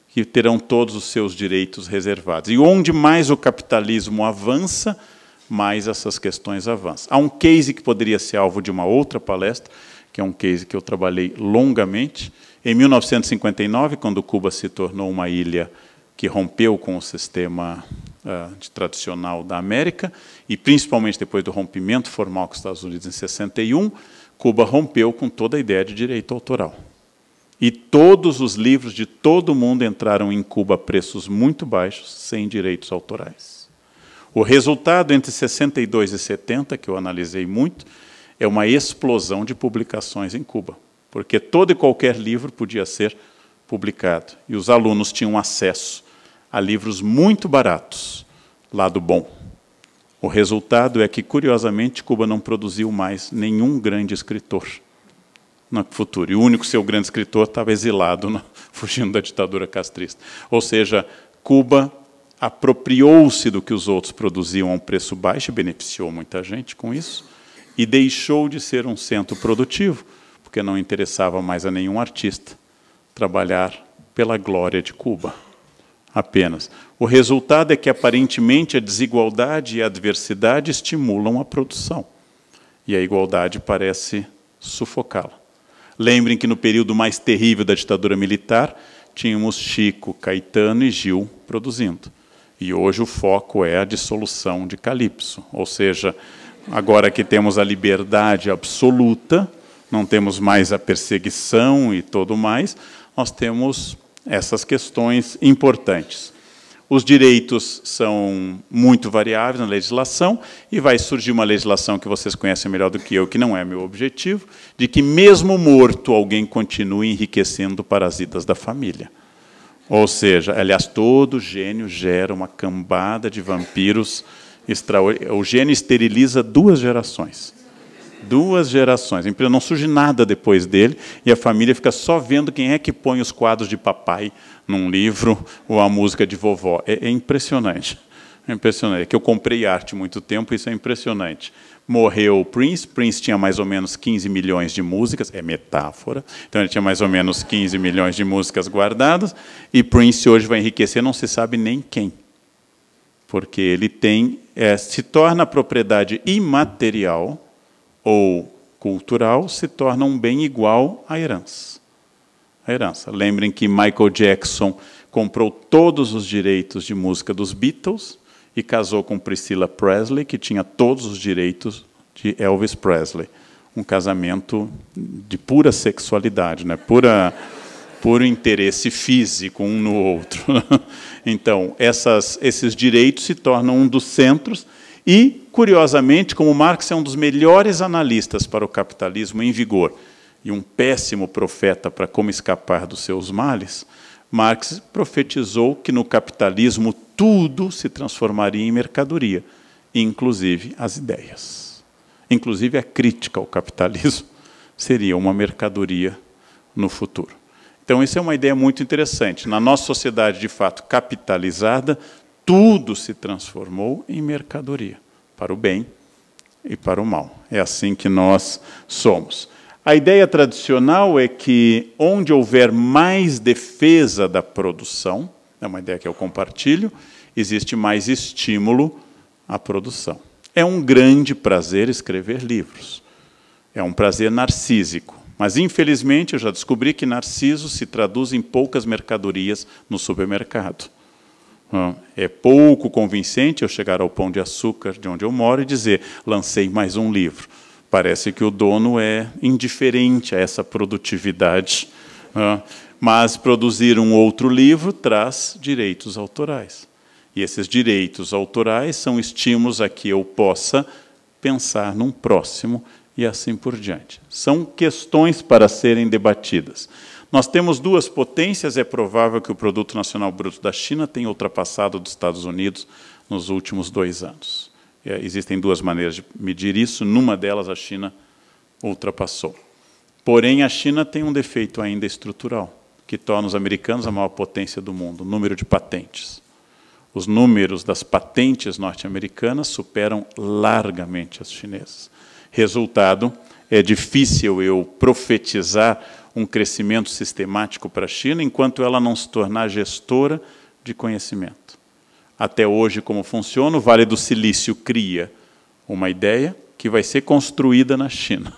que terão todos os seus direitos reservados. E onde mais o capitalismo avança, mais essas questões avançam. Há um case que poderia ser alvo de uma outra palestra, que é um case que eu trabalhei longamente. Em 1959, quando Cuba se tornou uma ilha que rompeu com o sistema tradicional da América, e principalmente depois do rompimento formal com os Estados Unidos em 61, Cuba rompeu com toda a ideia de direito autoral. E todos os livros de todo mundo entraram em Cuba a preços muito baixos, sem direitos autorais. O resultado entre 62 e 70, que eu analisei muito, é uma explosão de publicações em Cuba, porque todo e qualquer livro podia ser publicado, e os alunos tinham acesso a livros muito baratos, lado bom. O resultado é que, curiosamente, Cuba não produziu mais nenhum grande escritor no futuro. E o único seu grande escritor estava exilado, fugindo da ditadura castrista. Ou seja, Cuba apropriou-se do que os outros produziam a um preço baixo, e beneficiou muita gente com isso, e deixou de ser um centro produtivo, porque não interessava mais a nenhum artista trabalhar pela glória de Cuba. Apenas. O resultado é que, aparentemente, a desigualdade e a adversidade estimulam a produção. E a igualdade parece sufocá-la. Lembrem que, no período mais terrível da ditadura militar, tínhamos Chico, Caetano e Gil produzindo. E hoje o foco é a dissolução de Calypso. Ou seja, agora que temos a liberdade absoluta, não temos mais a perseguição e tudo mais, nós temos essas questões importantes. Os direitos são muito variáveis na legislação, e vai surgir uma legislação que vocês conhecem melhor do que eu, que não é meu objetivo, de que mesmo morto alguém continue enriquecendo parasitas da família. Ou seja, aliás, todo gênio gera uma cambada de vampiros extraordinários. O gênio esteriliza 2 gerações. 2 gerações. Não surge nada depois dele, e a família fica só vendo quem é que põe os quadros de papai num livro ou a música de vovó. É impressionante. É impressionante. É que eu comprei arte há muito tempo, isso é impressionante. Morreu Prince tinha mais ou menos 15 milhões de músicas, é metáfora, então ele tinha mais ou menos 15 milhões de músicas guardadas, e Prince hoje vai enriquecer, não se sabe nem quem. Porque ele tem, se torna propriedade imaterial ou cultural, se torna um bem igual à herança. A herança. Lembrem que Michael Jackson comprou todos os direitos de música dos Beatles e casou com Priscilla Presley, que tinha todos os direitos de Elvis Presley. Um casamento de pura sexualidade, né? Puro interesse físico um no outro. Então, esses direitos se tornam um dos centros. E, curiosamente, como Marx é um dos melhores analistas para o capitalismo em vigor e um péssimo profeta para como escapar dos seus males, Marx profetizou que no capitalismo tudo se transformaria em mercadoria, inclusive as ideias. Inclusive a crítica ao capitalismo seria uma mercadoria no futuro. Então, isso é uma ideia muito interessante. Na nossa sociedade, de fato, capitalizada, tudo se transformou em mercadoria, para o bem e para o mal. É assim que nós somos. A ideia tradicional é que, onde houver mais defesa da produção, é uma ideia que eu compartilho, existe mais estímulo à produção. É um grande prazer escrever livros. É um prazer narcísico. Mas, infelizmente, eu já descobri que Narciso se traduz em poucas mercadorias no supermercado. É pouco convincente eu chegar ao Pão de Açúcar, de onde eu moro, e dizer, lancei mais um livro. Parece que o dono é indiferente a essa produtividade. Mas produzir um outro livro traz direitos autorais. E esses direitos autorais são estímulos a que eu possa pensar num próximo e assim por diante. São questões para serem debatidas. Nós temos 2 potências, é provável que o Produto Nacional Bruto da China tenha ultrapassado o dos Estados Unidos nos últimos 2 anos. Existem 2 maneiras de medir isso, numa delas a China ultrapassou. Porém, a China tem um defeito ainda estrutural, que torna os americanos a maior potência do mundo, o número de patentes. Os números das patentes norte-americanas superam largamente as chinesas. Resultado, é difícil eu profetizar um crescimento sistemático para a China enquanto ela não se tornar gestora de conhecimento. Até hoje, como funciona, o Vale do Silício cria uma ideia que vai ser construída na China,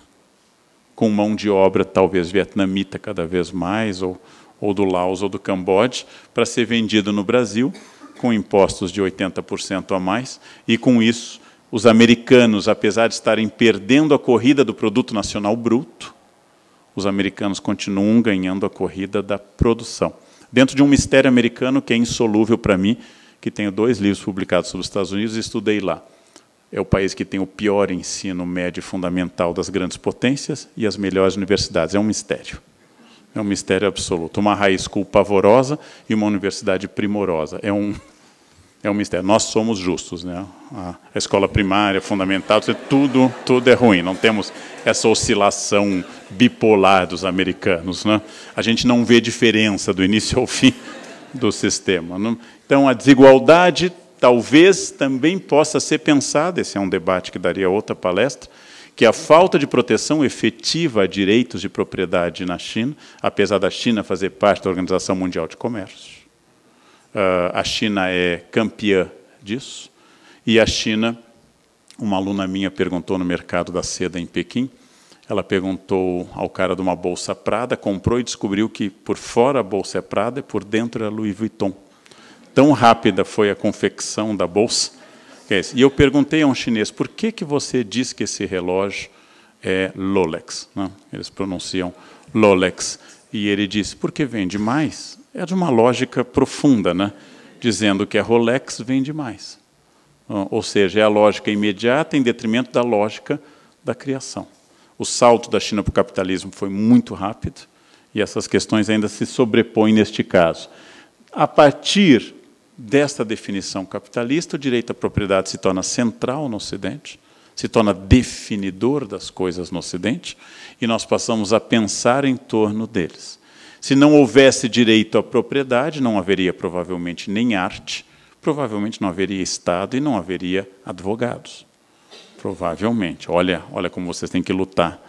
com mão de obra talvez vietnamita cada vez mais, ou do Laos ou do Camboja, para ser vendido no Brasil, com impostos de 80% a mais, e com isso os americanos, apesar de estarem perdendo a corrida do produto nacional bruto, os americanos continuam ganhando a corrida da produção. Dentro de um mistério americano que é insolúvel para mim, que tenho 2 livros publicados sobre os Estados Unidos e estudei lá. É o país que tem o pior ensino médio fundamental das grandes potências e as melhores universidades. É um mistério. É um mistério absoluto. Uma high school pavorosa e uma universidade primorosa. É um mistério. Nós somos justos, né? A escola primária, fundamental, tudo é ruim. Não temos essa oscilação bipolar dos americanos, né? A gente não vê diferença do início ao fim do sistema. Não? Então, a desigualdade talvez também possa ser pensada, esse é um debate que daria outra palestra, que a falta de proteção efetiva a direitos de propriedade na China, apesar da China fazer parte da Organização Mundial de Comércio, a China é campeã disso, e a China, uma aluna minha perguntou no mercado da seda em Pequim, ela perguntou ao cara de uma bolsa Prada, comprou e descobriu que por fora a bolsa é Prada e por dentro é Louis Vuitton. Tão rápida foi a confecção da bolsa. E eu perguntei a um chinês, por que você diz que esse relógio é Rolex? Não, eles pronunciam Rolex. E ele disse, porque vende mais? É de uma lógica profunda, né? Dizendo que a Rolex vende mais. Ou seja, é a lógica imediata em detrimento da lógica da criação. O salto da China para o capitalismo foi muito rápido, e essas questões ainda se sobrepõem neste caso. A partir desta definição capitalista, o direito à propriedade se torna central no Ocidente, se torna definidor das coisas no Ocidente, e nós passamos a pensar em torno deles. Se não houvesse direito à propriedade, não haveria provavelmente nem arte, provavelmente não haveria Estado e não haveria advogados. Provavelmente. Olha como vocês têm que lutar.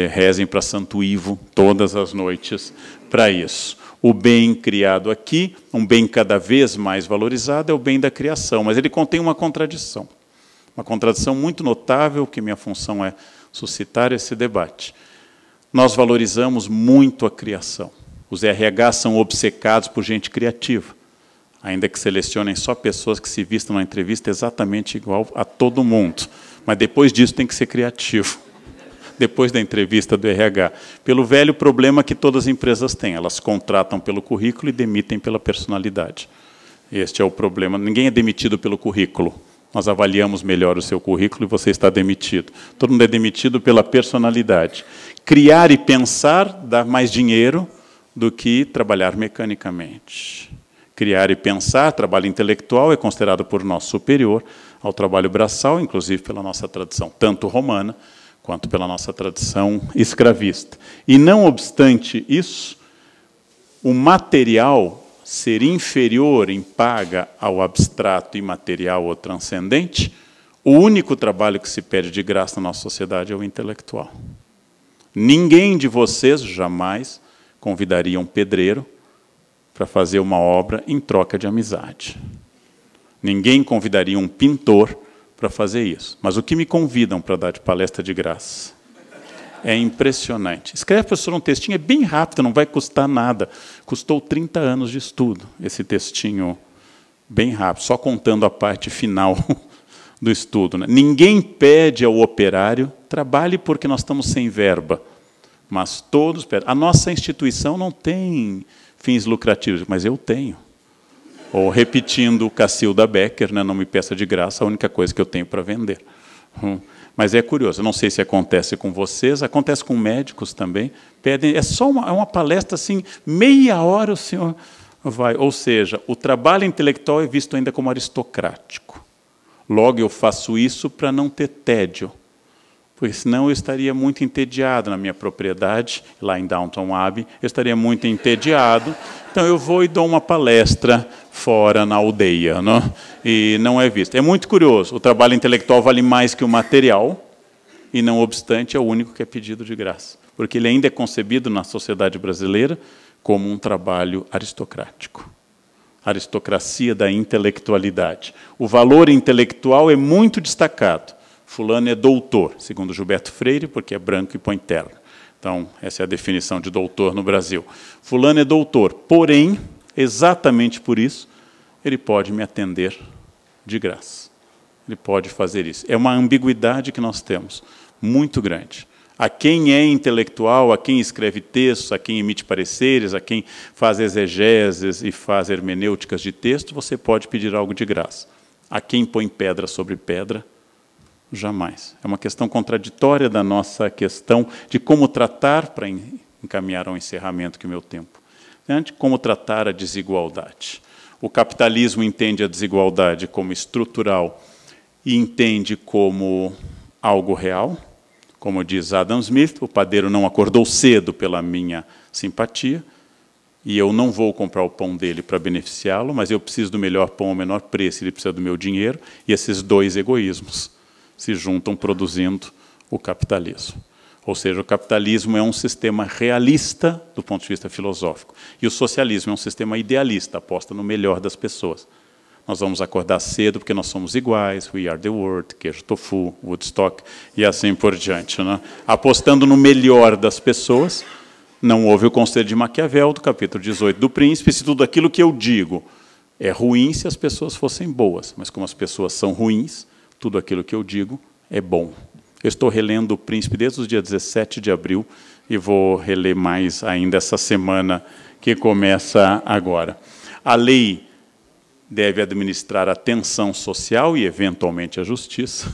Rezem para Santo Ivo todas as noites para isso. O bem criado aqui, um bem cada vez mais valorizado, é o bem da criação, mas ele contém uma contradição muito notável, que minha função é suscitar esse debate. Nós valorizamos muito a criação. Os RH são obcecados por gente criativa, ainda que selecionem só pessoas que se vistam na entrevista exatamente igual a todo mundo. Mas depois disso tem que ser criativo. Depois da entrevista do RH, pelo velho problema que todas as empresas têm. Elas contratam pelo currículo e demitem pela personalidade. Este é o problema. Ninguém é demitido pelo currículo. Nós avaliamos melhor o seu currículo e você está demitido. Todo mundo é demitido pela personalidade. Criar e pensar dá mais dinheiro do que trabalhar mecanicamente. Criar e pensar, trabalho intelectual, é considerado por nós superior ao trabalho braçal, inclusive pela nossa tradição, tanto romana, quanto pela nossa tradição escravista. E, não obstante isso, o material ser inferior em paga ao abstrato, imaterial ou transcendente, o único trabalho que se pede de graça na nossa sociedade é o intelectual. Ninguém de vocês jamais convidaria um pedreiro para fazer uma obra em troca de amizade. Ninguém convidaria um pintor para fazer isso. Mas o que me convidam para dar de palestra de graça é impressionante. Escreve, professor, um textinho, é bem rápido, não vai custar nada. Custou 30 anos de estudo, esse textinho bem rápido, só contando a parte final do estudo, né? Ninguém pede ao operário, trabalhe porque nós estamos sem verba, mas todos pedem. A nossa instituição não tem fins lucrativos, mas eu tenho. Ou, repetindo o Cacilda Becker, né, não me peça de graça, a única coisa que eu tenho para vender. Mas é curioso, eu não sei se acontece com vocês, acontece com médicos também. Pedem, é só uma palestra assim, meia hora o senhor vai. Ou seja, o trabalho intelectual é visto ainda como aristocrático. Logo, eu faço isso para não ter tédio. porque senão eu estaria muito entediado na minha propriedade, lá em Downton Abbey, eu estaria muito entediado, então eu vou e dou uma palestra fora na aldeia, não? E não é visto. É muito curioso, o trabalho intelectual vale mais que o material, e não obstante é o único que é pedido de graça, porque ele ainda é concebido na sociedade brasileira como um trabalho aristocrático. Aristocracia da intelectualidade. O valor intelectual é muito destacado. Fulano é doutor, segundo Gilberto Freire, porque é branco e põe terno. Então, essa é a definição de doutor no Brasil. Fulano é doutor, porém, exatamente por isso, ele pode me atender de graça. Ele pode fazer isso. É uma ambiguidade que nós temos, muito grande. A quem é intelectual, a quem escreve textos, a quem emite pareceres, a quem faz exegeses e faz hermenêuticas de texto, você pode pedir algo de graça. A quem põe pedra sobre pedra, jamais. É uma questão contraditória da nossa questão de como tratar, para encaminhar ao encerramento que o meu tempo, como tratar a desigualdade. O capitalismo entende a desigualdade como estrutural e entende como algo real. Como diz Adam Smith, o padeiro não acordou cedo pela minha simpatia, e eu não vou comprar o pão dele para beneficiá-lo, mas eu preciso do melhor pão ao menor preço, ele precisa do meu dinheiro, e esses dois egoísmos se juntam produzindo o capitalismo. Ou seja, o capitalismo é um sistema realista do ponto de vista filosófico, e o socialismo é um sistema idealista, aposta no melhor das pessoas. Nós vamos acordar cedo porque nós somos iguais, We Are the World, queijo tofu, Woodstock, e assim por diante. Né? Apostando no melhor das pessoas, não houve o conselho de Maquiavel, do capítulo 18 do Príncipe, se tudo aquilo que eu digo é ruim se as pessoas fossem boas, mas como as pessoas são ruins, tudo aquilo que eu digo é bom. Eu estou relendo o Príncipe desde o dia 17 de abril, e vou reler mais ainda essa semana que começa agora. A lei deve administrar a tensão social e, eventualmente, a justiça.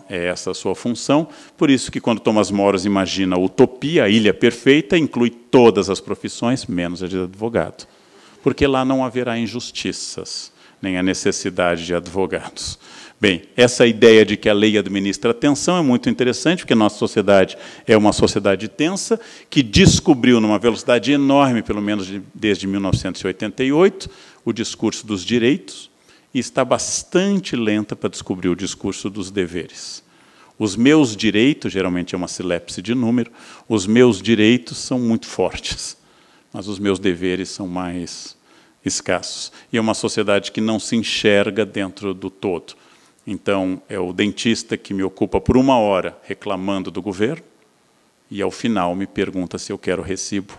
É essa a sua função. Por isso que, quando Thomas More imagina a utopia, a ilha perfeita, inclui todas as profissões, menos a de advogado. Porque lá não haverá injustiças, nem a necessidade de advogados. Bem, essa ideia de que a lei administra a tensão é muito interessante, porque a nossa sociedade é uma sociedade tensa, que descobriu, numa velocidade enorme, pelo menos desde 1988, o discurso dos direitos, e está bastante lenta para descobrir o discurso dos deveres. Os meus direitos, geralmente é uma silepse de número, os meus direitos são muito fortes, mas os meus deveres são mais escassos. E é uma sociedade que não se enxerga dentro do todo. Então, é o dentista que me ocupa por 1 hora reclamando do governo, e ao final me pergunta se eu quero recibo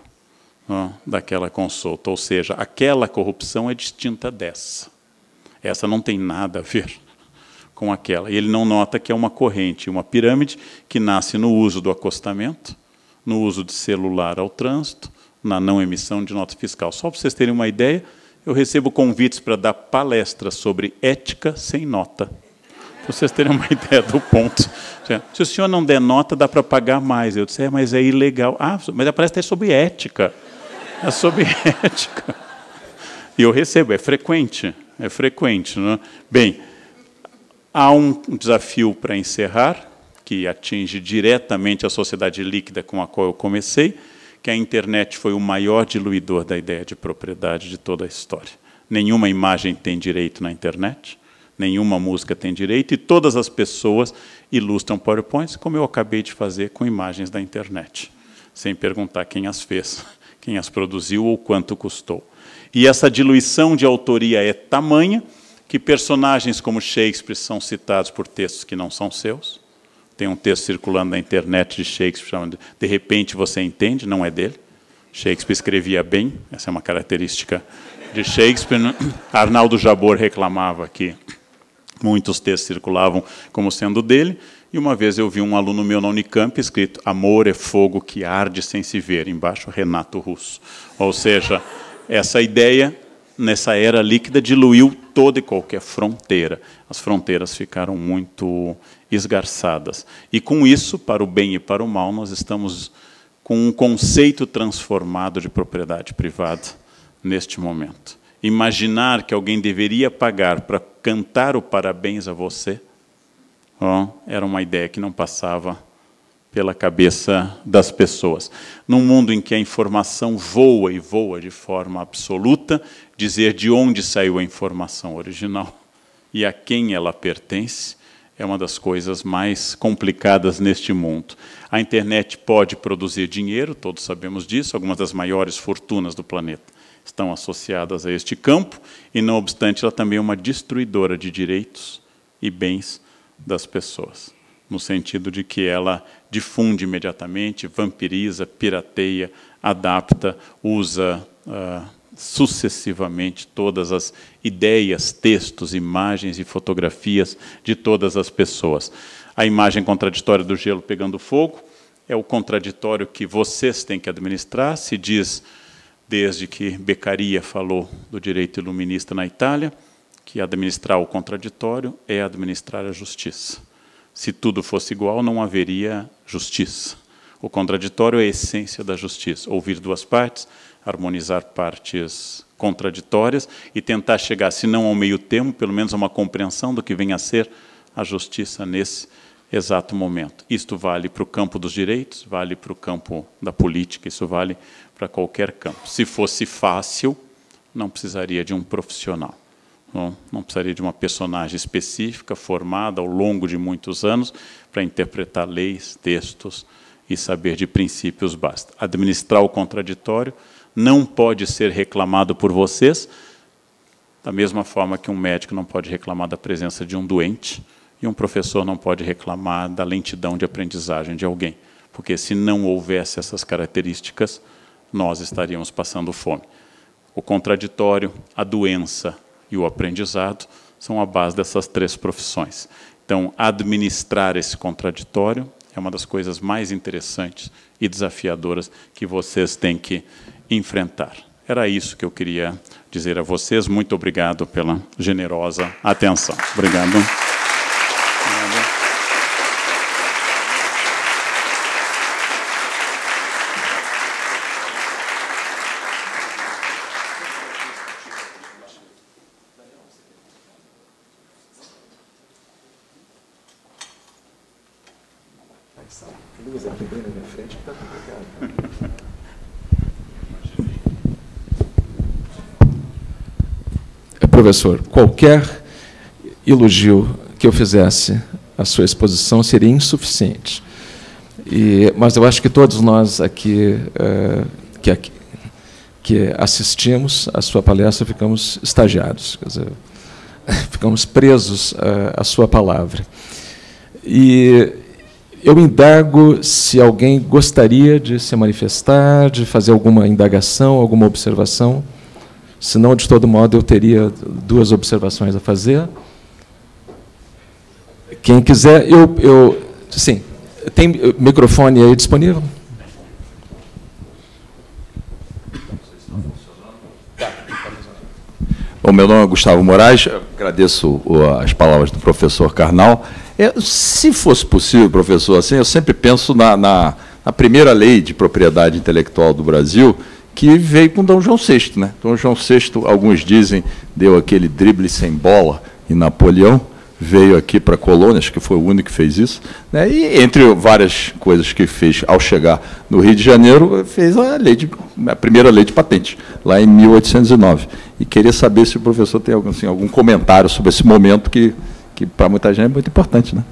daquela consulta. Ou seja, aquela corrupção é distinta dessa. Essa não tem nada a ver com aquela. E ele não nota que é uma corrente, uma pirâmide que nasce no uso do acostamento, no uso de celular ao trânsito, na não emissão de nota fiscal. Só para vocês terem uma ideia, eu recebo convites para dar palestras sobre ética sem nota. Para vocês terem uma ideia do ponto. Se o senhor não der nota, dá para pagar mais. Eu disse, mas é ilegal. Ah, mas a palestra é sobre ética. É sobre ética. E eu recebo, é frequente. É frequente. Não é? Bem, há um desafio para encerrar, que atinge diretamente a sociedade líquida com a qual eu comecei, que a internet foi o maior diluidor da ideia de propriedade de toda a história. Nenhuma imagem tem direito na internet, nenhuma música tem direito, e todas as pessoas ilustram PowerPoints, como eu acabei de fazer com imagens da internet, sem perguntar quem as fez, quem as produziu ou quanto custou. E essa diluição de autoria é tamanha que personagens como Shakespeare são citados por textos que não são seus. Tem um texto circulando na internet de Shakespeare chamado De Repente Você Entende, não é dele. Shakespeare escrevia bem, essa é uma característica de Shakespeare. Arnaldo Jabor reclamava que muitos textos circulavam como sendo dele, e uma vez eu vi um aluno meu na Unicamp escrito Amor é fogo que arde sem se ver, embaixo Renato Russo. Ou seja, essa ideia, nessa era líquida, diluiu toda e qualquer fronteira. As fronteiras ficaram muito esgarçadas. E com isso, para o bem e para o mal, nós estamos com um conceito transformado de propriedade privada neste momento. Imaginar que alguém deveria pagar para cantar o parabéns a você, era uma ideia que não passava pela cabeça das pessoas. Num mundo em que a informação voa e voa de forma absoluta, dizer de onde saiu a informação original e a quem ela pertence é uma das coisas mais complicadas neste mundo. A internet pode produzir dinheiro, todos sabemos disso, algumas das maiores fortunas do planeta estão associadas a este campo, e, não obstante, ela também é uma destruidora de direitos e bens das pessoas, no sentido de que ela difunde imediatamente, vampiriza, pirateia, adapta, usa sucessivamente todas as ideias, textos, imagens e fotografias de todas as pessoas. A imagem contraditória do gelo pegando fogo é o contraditório que vocês têm que administrar. Se diz, desde que Beccaria falou do direito iluminista na Itália, que administrar o contraditório é administrar a justiça. Se tudo fosse igual, não haveria justiça. O contraditório é a essência da justiça. Ouvir duas partes, harmonizar partes contraditórias e tentar chegar, se não ao meio termo, pelo menos a uma compreensão do que vem a ser a justiça nesse exato momento. Isto vale para o campo dos direitos, vale para o campo da política, isso vale para qualquer campo. Se fosse fácil, não precisaria de um profissional. Não precisaria de uma personagem específica, formada ao longo de muitos anos, para interpretar leis, textos e saber de princípios basta. Administrar o contraditório não pode ser reclamado por vocês, da mesma forma que um médico não pode reclamar da presença de um doente, e um professor não pode reclamar da lentidão de aprendizagem de alguém, porque se não houvesse essas características, nós estaríamos passando fome. O contraditório, a doença e o aprendizado são a base dessas três profissões. Então, administrar esse contraditório é uma das coisas mais interessantes e desafiadoras que vocês têm que enfrentar. Era isso que eu queria dizer a vocês. Muito obrigado pela generosa atenção. Obrigado. Luz aqui bem na minha frente que está complicado. Professor, qualquer elogio que eu fizesse à sua exposição seria insuficiente. Mas eu acho que todos nós aqui que assistimos à sua palestra ficamos estagiados, quer dizer, ficamos presos à sua palavra. E eu indago se alguém gostaria de se manifestar, de fazer alguma indagação, alguma observação. Senão, de todo modo, eu teria duas observações a fazer. Quem quiser, sim, tem microfone aí disponível? Bom, meu nome é Gustavo Moraes, agradeço as palavras do professor Karnal. Se fosse possível, professor, assim, eu sempre penso na primeira lei de propriedade intelectual do Brasil, que veio com Dom João VI. Né? Dom João VI, alguns dizem, deu aquele drible sem bola em Napoleão, veio aqui para a colônia, acho que foi o único que fez isso, né? E, entre várias coisas que fez ao chegar no Rio de Janeiro, fez a primeira lei de patente, lá em 1809. E queria saber se o professor tem algum comentário sobre esse momento que para muita gente é muito importante. Né?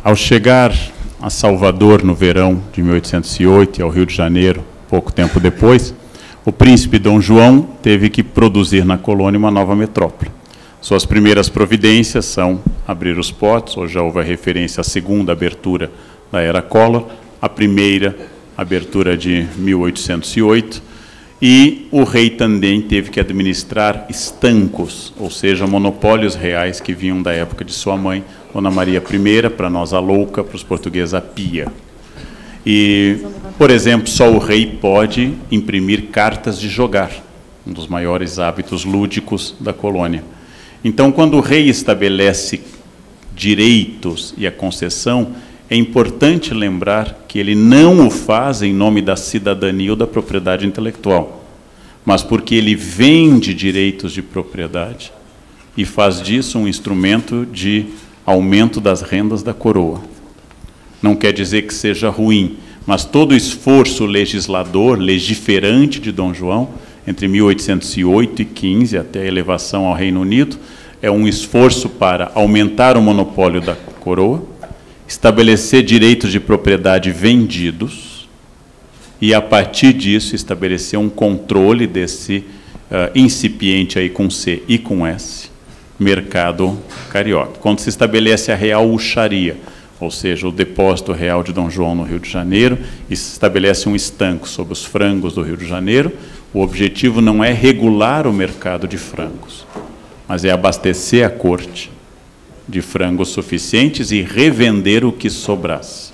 Ao chegar a Salvador no verão de 1808 e ao Rio de Janeiro, pouco tempo depois, o príncipe Dom João teve que produzir na colônia uma nova metrópole. Suas primeiras providências são abrir os portos. Hoje já houve a referência à segunda abertura da Era Collor, a primeira abertura de 1808, e o rei também teve que administrar estancos, ou seja, monopólios reais que vinham da época de sua mãe, Dona Maria I, para nós a louca, para os portugueses a pia. E, por exemplo, só o rei pode imprimir cartas de jogar, um dos maiores hábitos lúdicos da colônia. Então, quando o rei estabelece direitos e a concessão, é importante lembrar que ele não o faz em nome da cidadania ou da propriedade intelectual, mas porque ele vende direitos de propriedade e faz disso um instrumento de aumento das rendas da coroa. Não quer dizer que seja ruim, mas todo o esforço legislador, legiferante de Dom João, entre 1808 e 15, até a elevação ao Reino Unido, é um esforço para aumentar o monopólio da coroa, estabelecer direitos de propriedade vendidos e, a partir disso, estabelecer um controle desse incipiente aí com C e com S, mercado carioca. Quando se estabelece a Real Uxaria, ou seja, o depósito real de Dom João no Rio de Janeiro, e se estabelece um estanco sobre os frangos do Rio de Janeiro, o objetivo não é regular o mercado de frangos, mas é abastecer a corte de frangos suficientes e revender o que sobrasse.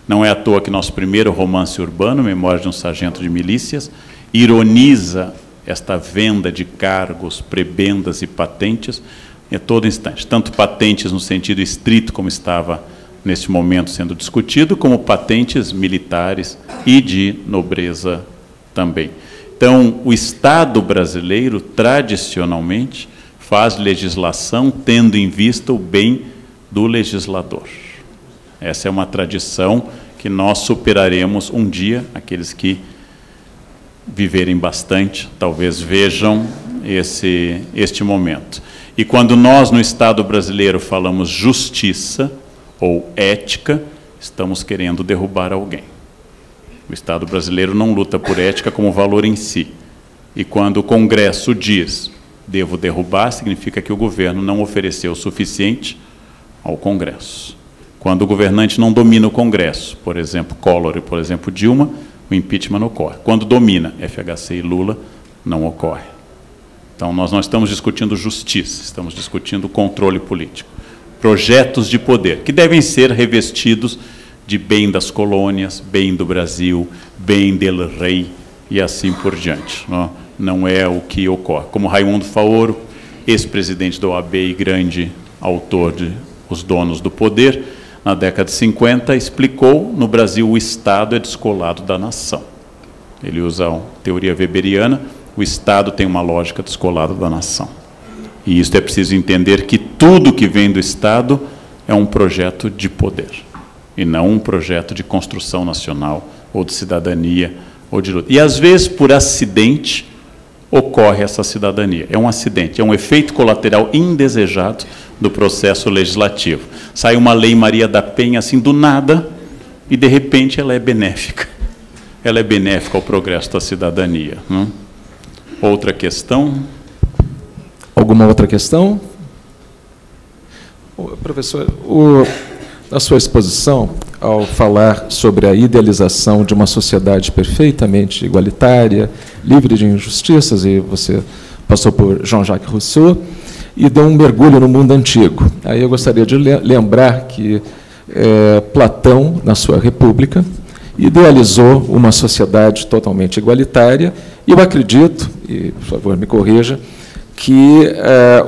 Não é à toa que nosso primeiro romance urbano, Memória de um Sargento de Milícias, ironiza esta venda de cargos, prebendas e patentes em todo instante. Tanto patentes no sentido estrito, como estava neste momento sendo discutido, como patentes militares e de nobreza também. Então, o Estado brasileiro, tradicionalmente, faz legislação tendo em vista o bem do legislador. Essa é uma tradição que nós superaremos um dia. Aqueles que viverem bastante, talvez vejam este momento. E quando nós, no Estado brasileiro, falamos justiça ou ética, estamos querendo derrubar alguém. O Estado brasileiro não luta por ética como valor em si. E quando o Congresso diz, devo derrubar, significa que o governo não ofereceu o suficiente ao Congresso. Quando o governante não domina o Congresso, por exemplo, Collor e, por exemplo, Dilma, o impeachment não ocorre. Quando domina FHC e Lula, não ocorre. Então, nós não estamos discutindo justiça, estamos discutindo controle político. Projetos de poder, que devem ser revestidos de bem das colônias, bem do Brasil, bem del rei e assim por diante. Não é o que ocorre. Como Raimundo Faoro, ex-presidente da OAB e grande autor de Os Donos do Poder, na década de 50, explicou, no Brasil o Estado é descolado da nação. Ele usa a teoria weberiana, o Estado tem uma lógica descolada da nação. E isso é preciso entender que tudo que vem do Estado é um projeto de poder, e não um projeto de construção nacional, ou de cidadania, ou de luta. E, às vezes, por acidente, ocorre essa cidadania. É um acidente, é um efeito colateral indesejado do processo legislativo. Sai uma lei Maria da Penha, assim, do nada, e, de repente, ela é benéfica. Ela é benéfica ao progresso da cidadania. Outra questão? Alguma outra questão? Professor, na sua exposição, ao falar sobre a idealização de uma sociedade perfeitamente igualitária, livre de injustiças, e você passou por Jean-Jacques Rousseau, e deu um mergulho no mundo antigo. Aí eu gostaria de lembrar que Platão, na sua República, idealizou uma sociedade totalmente igualitária, e eu acredito, e por favor me corrija, que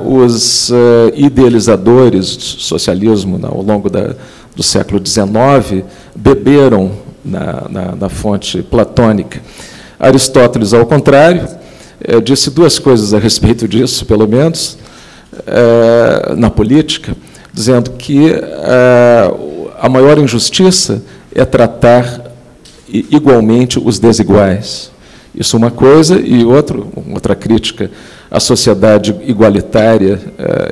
os idealizadores do socialismo ao longo do século XIX beberam na fonte platônica. Aristóteles, ao contrário, disse duas coisas a respeito disso, pelo menos, na política, dizendo que a maior injustiça é tratar igualmente os desiguais. Isso é uma coisa, e outra crítica à sociedade igualitária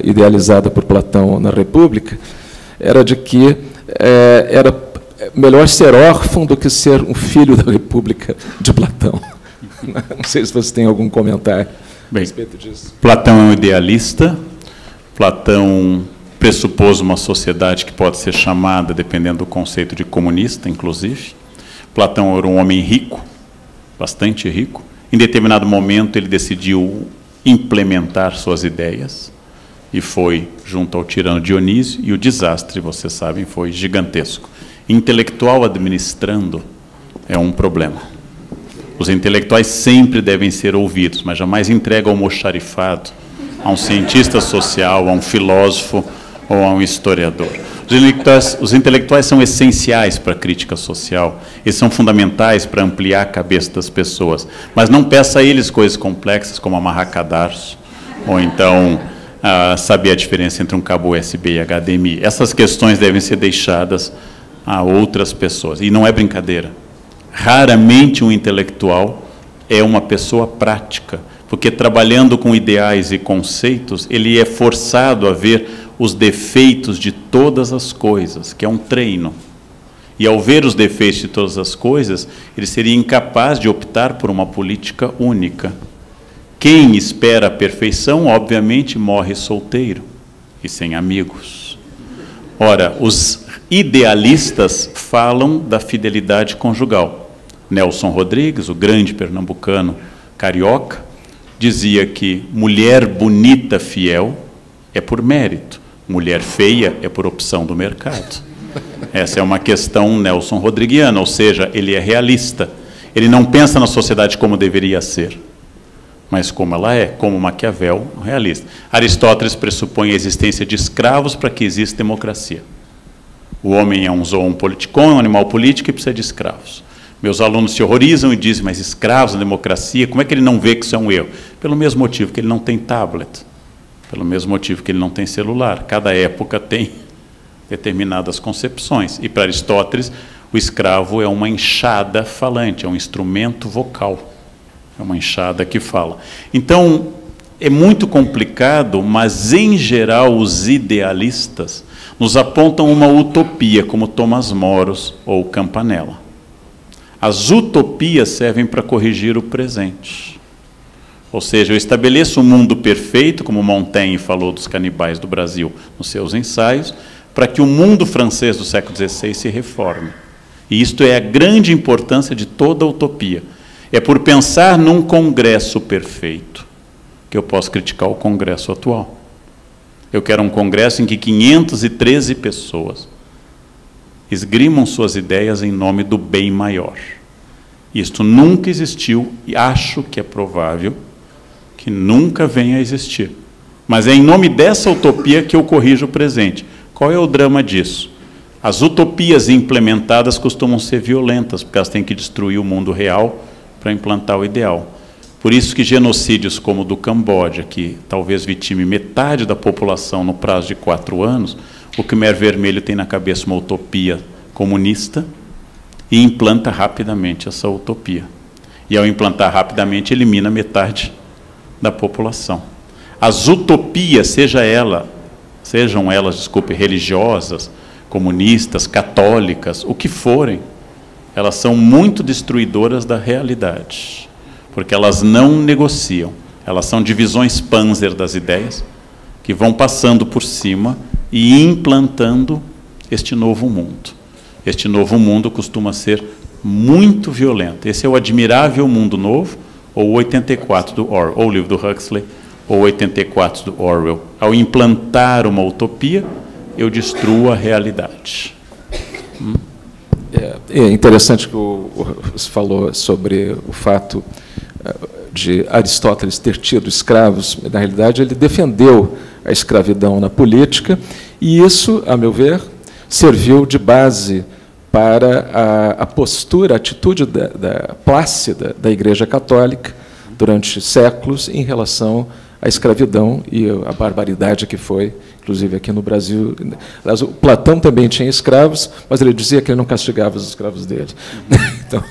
idealizada por Platão na República era de que era melhor ser órfão do que ser um filho da República de Platão. Não sei se você tem algum comentário a respeito disso. Platão é um idealista. Platão pressupôs uma sociedade que pode ser chamada, dependendo do conceito, de comunista, inclusive. Platão era um homem rico, bastante rico. Em determinado momento, ele decidiu implementar suas ideias e foi junto ao tirano Dionísio, e o desastre, vocês sabem, foi gigantesco. Intelectual administrando é um problema. Os intelectuais sempre devem ser ouvidos, mas jamais entrega o almoxarifado a um cientista social, a um filósofo ou a um historiador. Os intelectuais são essenciais para a crítica social, eles são fundamentais para ampliar a cabeça das pessoas, mas não peça a eles coisas complexas como amarrar cadarço, ou então saber a diferença entre um cabo USB e HDMI. Essas questões devem ser deixadas a outras pessoas. E não é brincadeira. Raramente um intelectual é uma pessoa prática, porque trabalhando com ideais e conceitos, ele é forçado a ver os defeitos de todas as coisas, que é um treino. E ao ver os defeitos de todas as coisas, ele seria incapaz de optar por uma política única. Quem espera a perfeição, obviamente, morre solteiro e sem amigos. Ora, os idealistas falam da fidelidade conjugal. Nelson Rodrigues, o grande pernambucano carioca, dizia que mulher bonita fiel é por mérito, mulher feia é por opção do mercado. Essa é uma questão Nelson Rodriguiana, ou seja, ele é realista. Ele não pensa na sociedade como deveria ser, mas como ela é, como Maquiavel, realista. Aristóteles pressupõe a existência de escravos para que exista democracia. O homem é um zoon politikon, um animal político e precisa de escravos. Meus alunos se horrorizam e dizem, mas escravos na democracia, como é que ele não vê que isso é um erro? Pelo mesmo motivo que ele não tem tablet, pelo mesmo motivo que ele não tem celular. Cada época tem determinadas concepções. E para Aristóteles, o escravo é uma enxada falante, é um instrumento vocal. É uma enxada que fala. Então, é muito complicado, mas, em geral, os idealistas nos apontam uma utopia, como Tomás Moros ou Campanella. As utopias servem para corrigir o presente. Ou seja, eu estabeleço um mundo perfeito, como Montaigne falou dos canibais do Brasil nos seus ensaios, para que o mundo francês do século XVI se reforme. E isto é a grande importância de toda a utopia. É por pensar num Congresso perfeito que eu posso criticar o Congresso atual. Eu quero um Congresso em que 513 pessoas esgrimam suas ideias em nome do bem maior. Isto nunca existiu e acho que é provável que nunca venha a existir. Mas é em nome dessa utopia que eu corrijo o presente. Qual é o drama disso? As utopias implementadas costumam ser violentas, porque elas têm que destruir o mundo real para implantar o ideal. Por isso que genocídios como o do Camboja, que talvez vitime metade da população no prazo de 4 anos, o Khmer Vermelho tem na cabeça uma utopia comunista e implanta rapidamente essa utopia. E ao implantar rapidamente, elimina metade da população. As utopias, sejam elas, religiosas, comunistas, católicas, o que forem, elas são muito destruidoras da realidade, porque elas não negociam. Elas são divisões Panzer das ideias que vão passando por cima e implantando este novo mundo. Este novo mundo costuma ser muito violento. Esse é o Admirável Mundo Novo, ou 84 do Orwell, ou o livro do Huxley, ou 84 do Orwell. Ao implantar uma utopia, eu destruo a realidade. É interessante que você falou sobre o fato de Aristóteles ter tido escravos. Na realidade, ele defendeu a escravidão na política, e isso, a meu ver, serviu de base para a postura, a atitude plácida da Igreja Católica durante séculos em relação à escravidão e a barbaridade que foi, inclusive aqui no Brasil. O Platão também tinha escravos, mas ele dizia que ele não castigava os escravos dele. Então,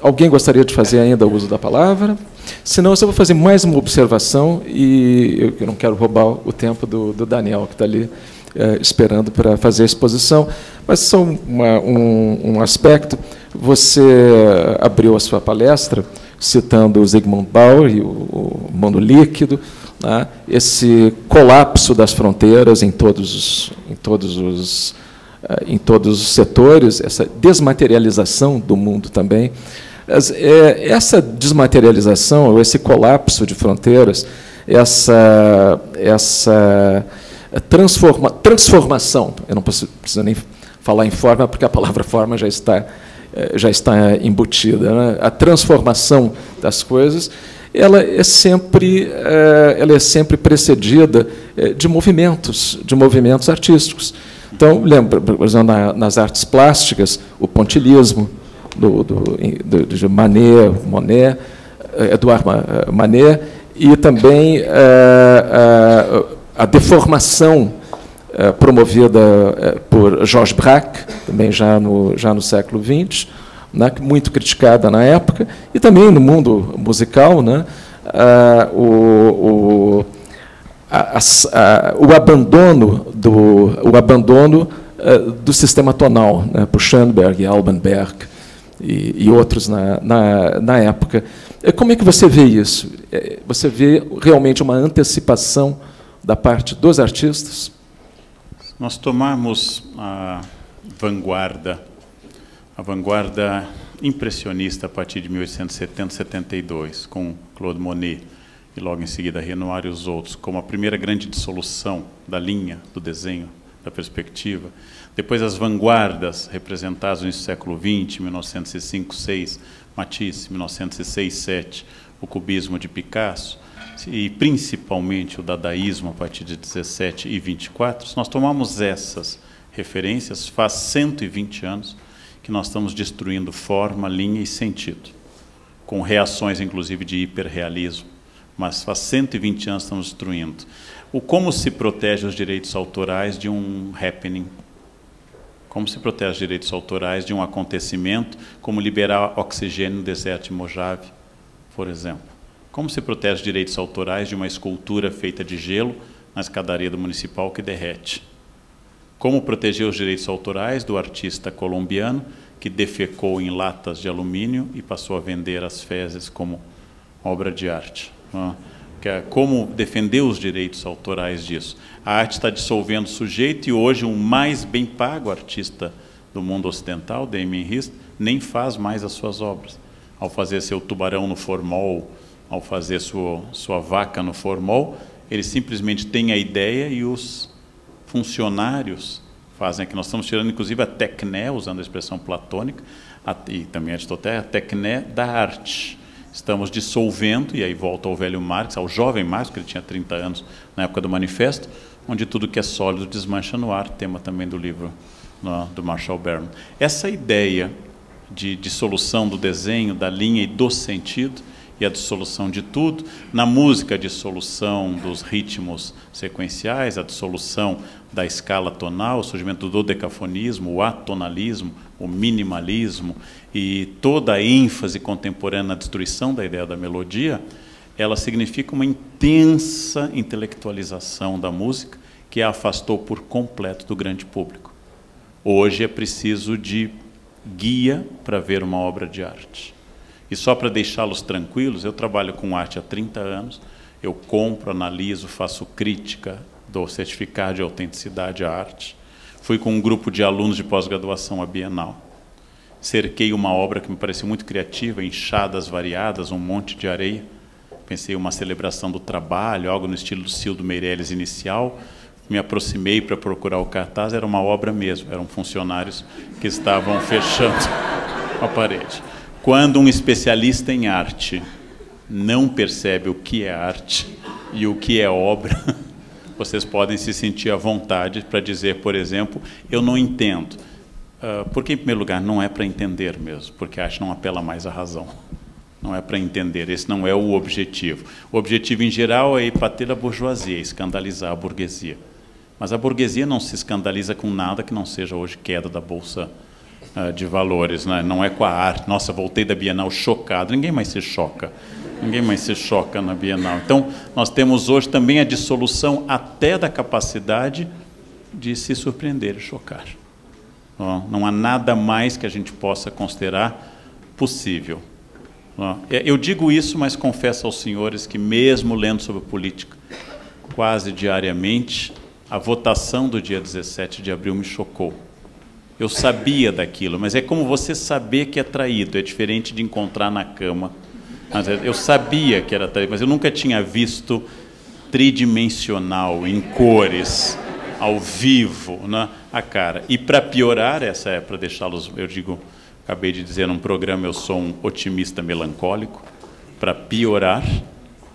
alguém gostaria de fazer ainda o uso da palavra? Senão, eu vou fazer mais uma observação, e eu não quero roubar o tempo do Daniel, que está ali esperando para fazer a exposição, mas só um aspecto. Você abriu a sua palestra citando o Zygmunt Bauer e o mundo líquido, né? Esse colapso das fronteiras em todos os setores, essa desmaterialização do mundo também. Essa desmaterialização, ou esse colapso de fronteiras, essa transformação, eu não preciso nem falar em forma, porque a palavra forma já está embutida, né? A transformação das coisas, ela é sempre precedida de movimentos artísticos. Então, lembra, por exemplo, nas artes plásticas, o pontilhismo de Monet, Edouard Manet, e também a deformação promovida por Georges Braque, também já no século XX, né, muito criticada na época, e também no mundo musical, né, o abandono do sistema tonal, né, por Schoenberg e Alban Berg e outros na época. Como é que você vê isso? Você vê realmente uma antecipação da parte dos artistas? Nós tomamos a vanguarda impressionista a partir de 1870, 72, com Claude Monet, e logo em seguida Renoir e os outros, como a primeira grande dissolução da linha, do desenho, da perspectiva. Depois as vanguardas representadas no século XX, 1905, 6, Matisse, 1906, 7, o cubismo de Picasso, e principalmente o dadaísmo a partir de 17 e 24, nós tomamos essas referências faz 120 anos que nós estamos destruindo forma, linha e sentido, com reações inclusive de hiperrealismo, mas faz 120 anos estamos destruindo. Como se protege os direitos autorais de um happening? Como se protege os direitos autorais de um acontecimento, como liberar oxigênio no deserto de Mojave, por exemplo? Como se protege os direitos autorais de uma escultura feita de gelo na escadaria do municipal que derrete? Como proteger os direitos autorais do artista colombiano que defecou em latas de alumínio e passou a vender as fezes como obra de arte? Como defender os direitos autorais disso? A arte está dissolvendo o sujeito e hoje o mais bem pago artista do mundo ocidental, Damien Hirst, nem faz mais as suas obras. Ao fazer seu tubarão no formol, ao fazer sua vaca no formol, ele simplesmente tem a ideia e os funcionários fazem aqui. Nós estamos tirando, inclusive, a tecné, usando a expressão platônica, e também Aristóteles, a tecné da arte. Estamos dissolvendo, e aí volta ao velho Marx, ao jovem Marx, que ele tinha 30 anos na época do Manifesto, onde tudo que é sólido desmancha no ar, tema também do livro do Marshall Berman. Essa ideia de dissolução do desenho, da linha e do sentido, e a dissolução de tudo, na música a dissolução dos ritmos sequenciais, a dissolução da escala tonal, o surgimento do dodecafonismo, o atonalismo, o minimalismo e toda a ênfase contemporânea na destruição da ideia da melodia, ela significa uma intensa intelectualização da música que a afastou por completo do grande público. Hoje é preciso de guia para ver uma obra de arte. E só para deixá-los tranquilos, eu trabalho com arte há 30 anos, eu compro, analiso, faço crítica, dou certificado de autenticidade à arte. Fui com um grupo de alunos de pós-graduação à Bienal. Cerquei uma obra que me pareceu muito criativa, enxadas variadas, um monte de areia. Pensei uma celebração do trabalho, algo no estilo do Cildo Meirelles inicial. Me aproximei para procurar o cartaz, era uma obra mesmo, eram funcionários que estavam fechando a parede. Quando um especialista em arte não percebe o que é arte e o que é obra, vocês podem se sentir à vontade para dizer, por exemplo, eu não entendo. Porque, em primeiro lugar, não é para entender mesmo, porque a arte não apela mais à razão. Não é para entender, esse não é o objetivo. O objetivo, em geral, é épater a bourgeoisie, escandalizar a burguesia. Mas a burguesia não se escandaliza com nada que não seja hoje queda da Bolsa de Valores, né? Não é com a arte. Nossa, voltei da Bienal chocado. Ninguém mais se choca. Ninguém mais se choca na Bienal. Então, nós temos hoje também a dissolução até da capacidade de se surpreender e chocar. Não há nada mais que a gente possa considerar possível. Eu digo isso, mas confesso aos senhores que, mesmo lendo sobre política, quase diariamente, a votação do dia 17 de abril me chocou. Eu sabia daquilo, mas é como você saber que é traído, é diferente de encontrar na cama. Eu sabia que era traído, mas eu nunca tinha visto tridimensional, em cores, ao vivo, né, a cara. E para piorar, essa é para deixá-los, eu digo, acabei de dizer num programa, eu sou um otimista melancólico. Para piorar,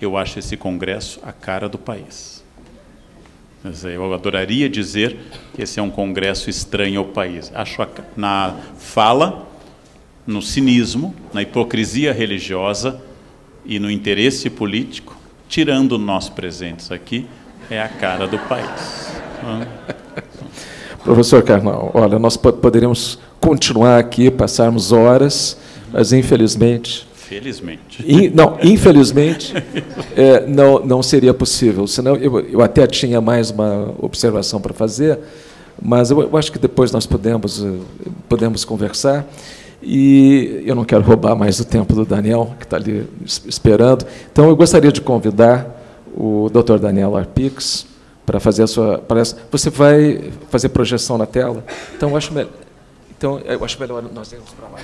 eu acho esse congresso a cara do país. Eu adoraria dizer que esse é um congresso estranho ao país. Acho na fala, no cinismo, na hipocrisia religiosa e no interesse político, tirando nós presentes aqui, é a cara do país. Professor Karnal, olha, nós poderíamos continuar aqui, passarmos horas, mas infelizmente... Infelizmente, não seria possível. Senão, eu até tinha mais uma observação para fazer, mas eu acho que depois nós podemos conversar. E eu não quero roubar mais o tempo do Daniel, que está ali esperando. Então, eu gostaria de convidar o Dr. Daniel Arpix para fazer a sua palestra. Você vai fazer projeção na tela? Então, eu acho melhor nós irmos para lá.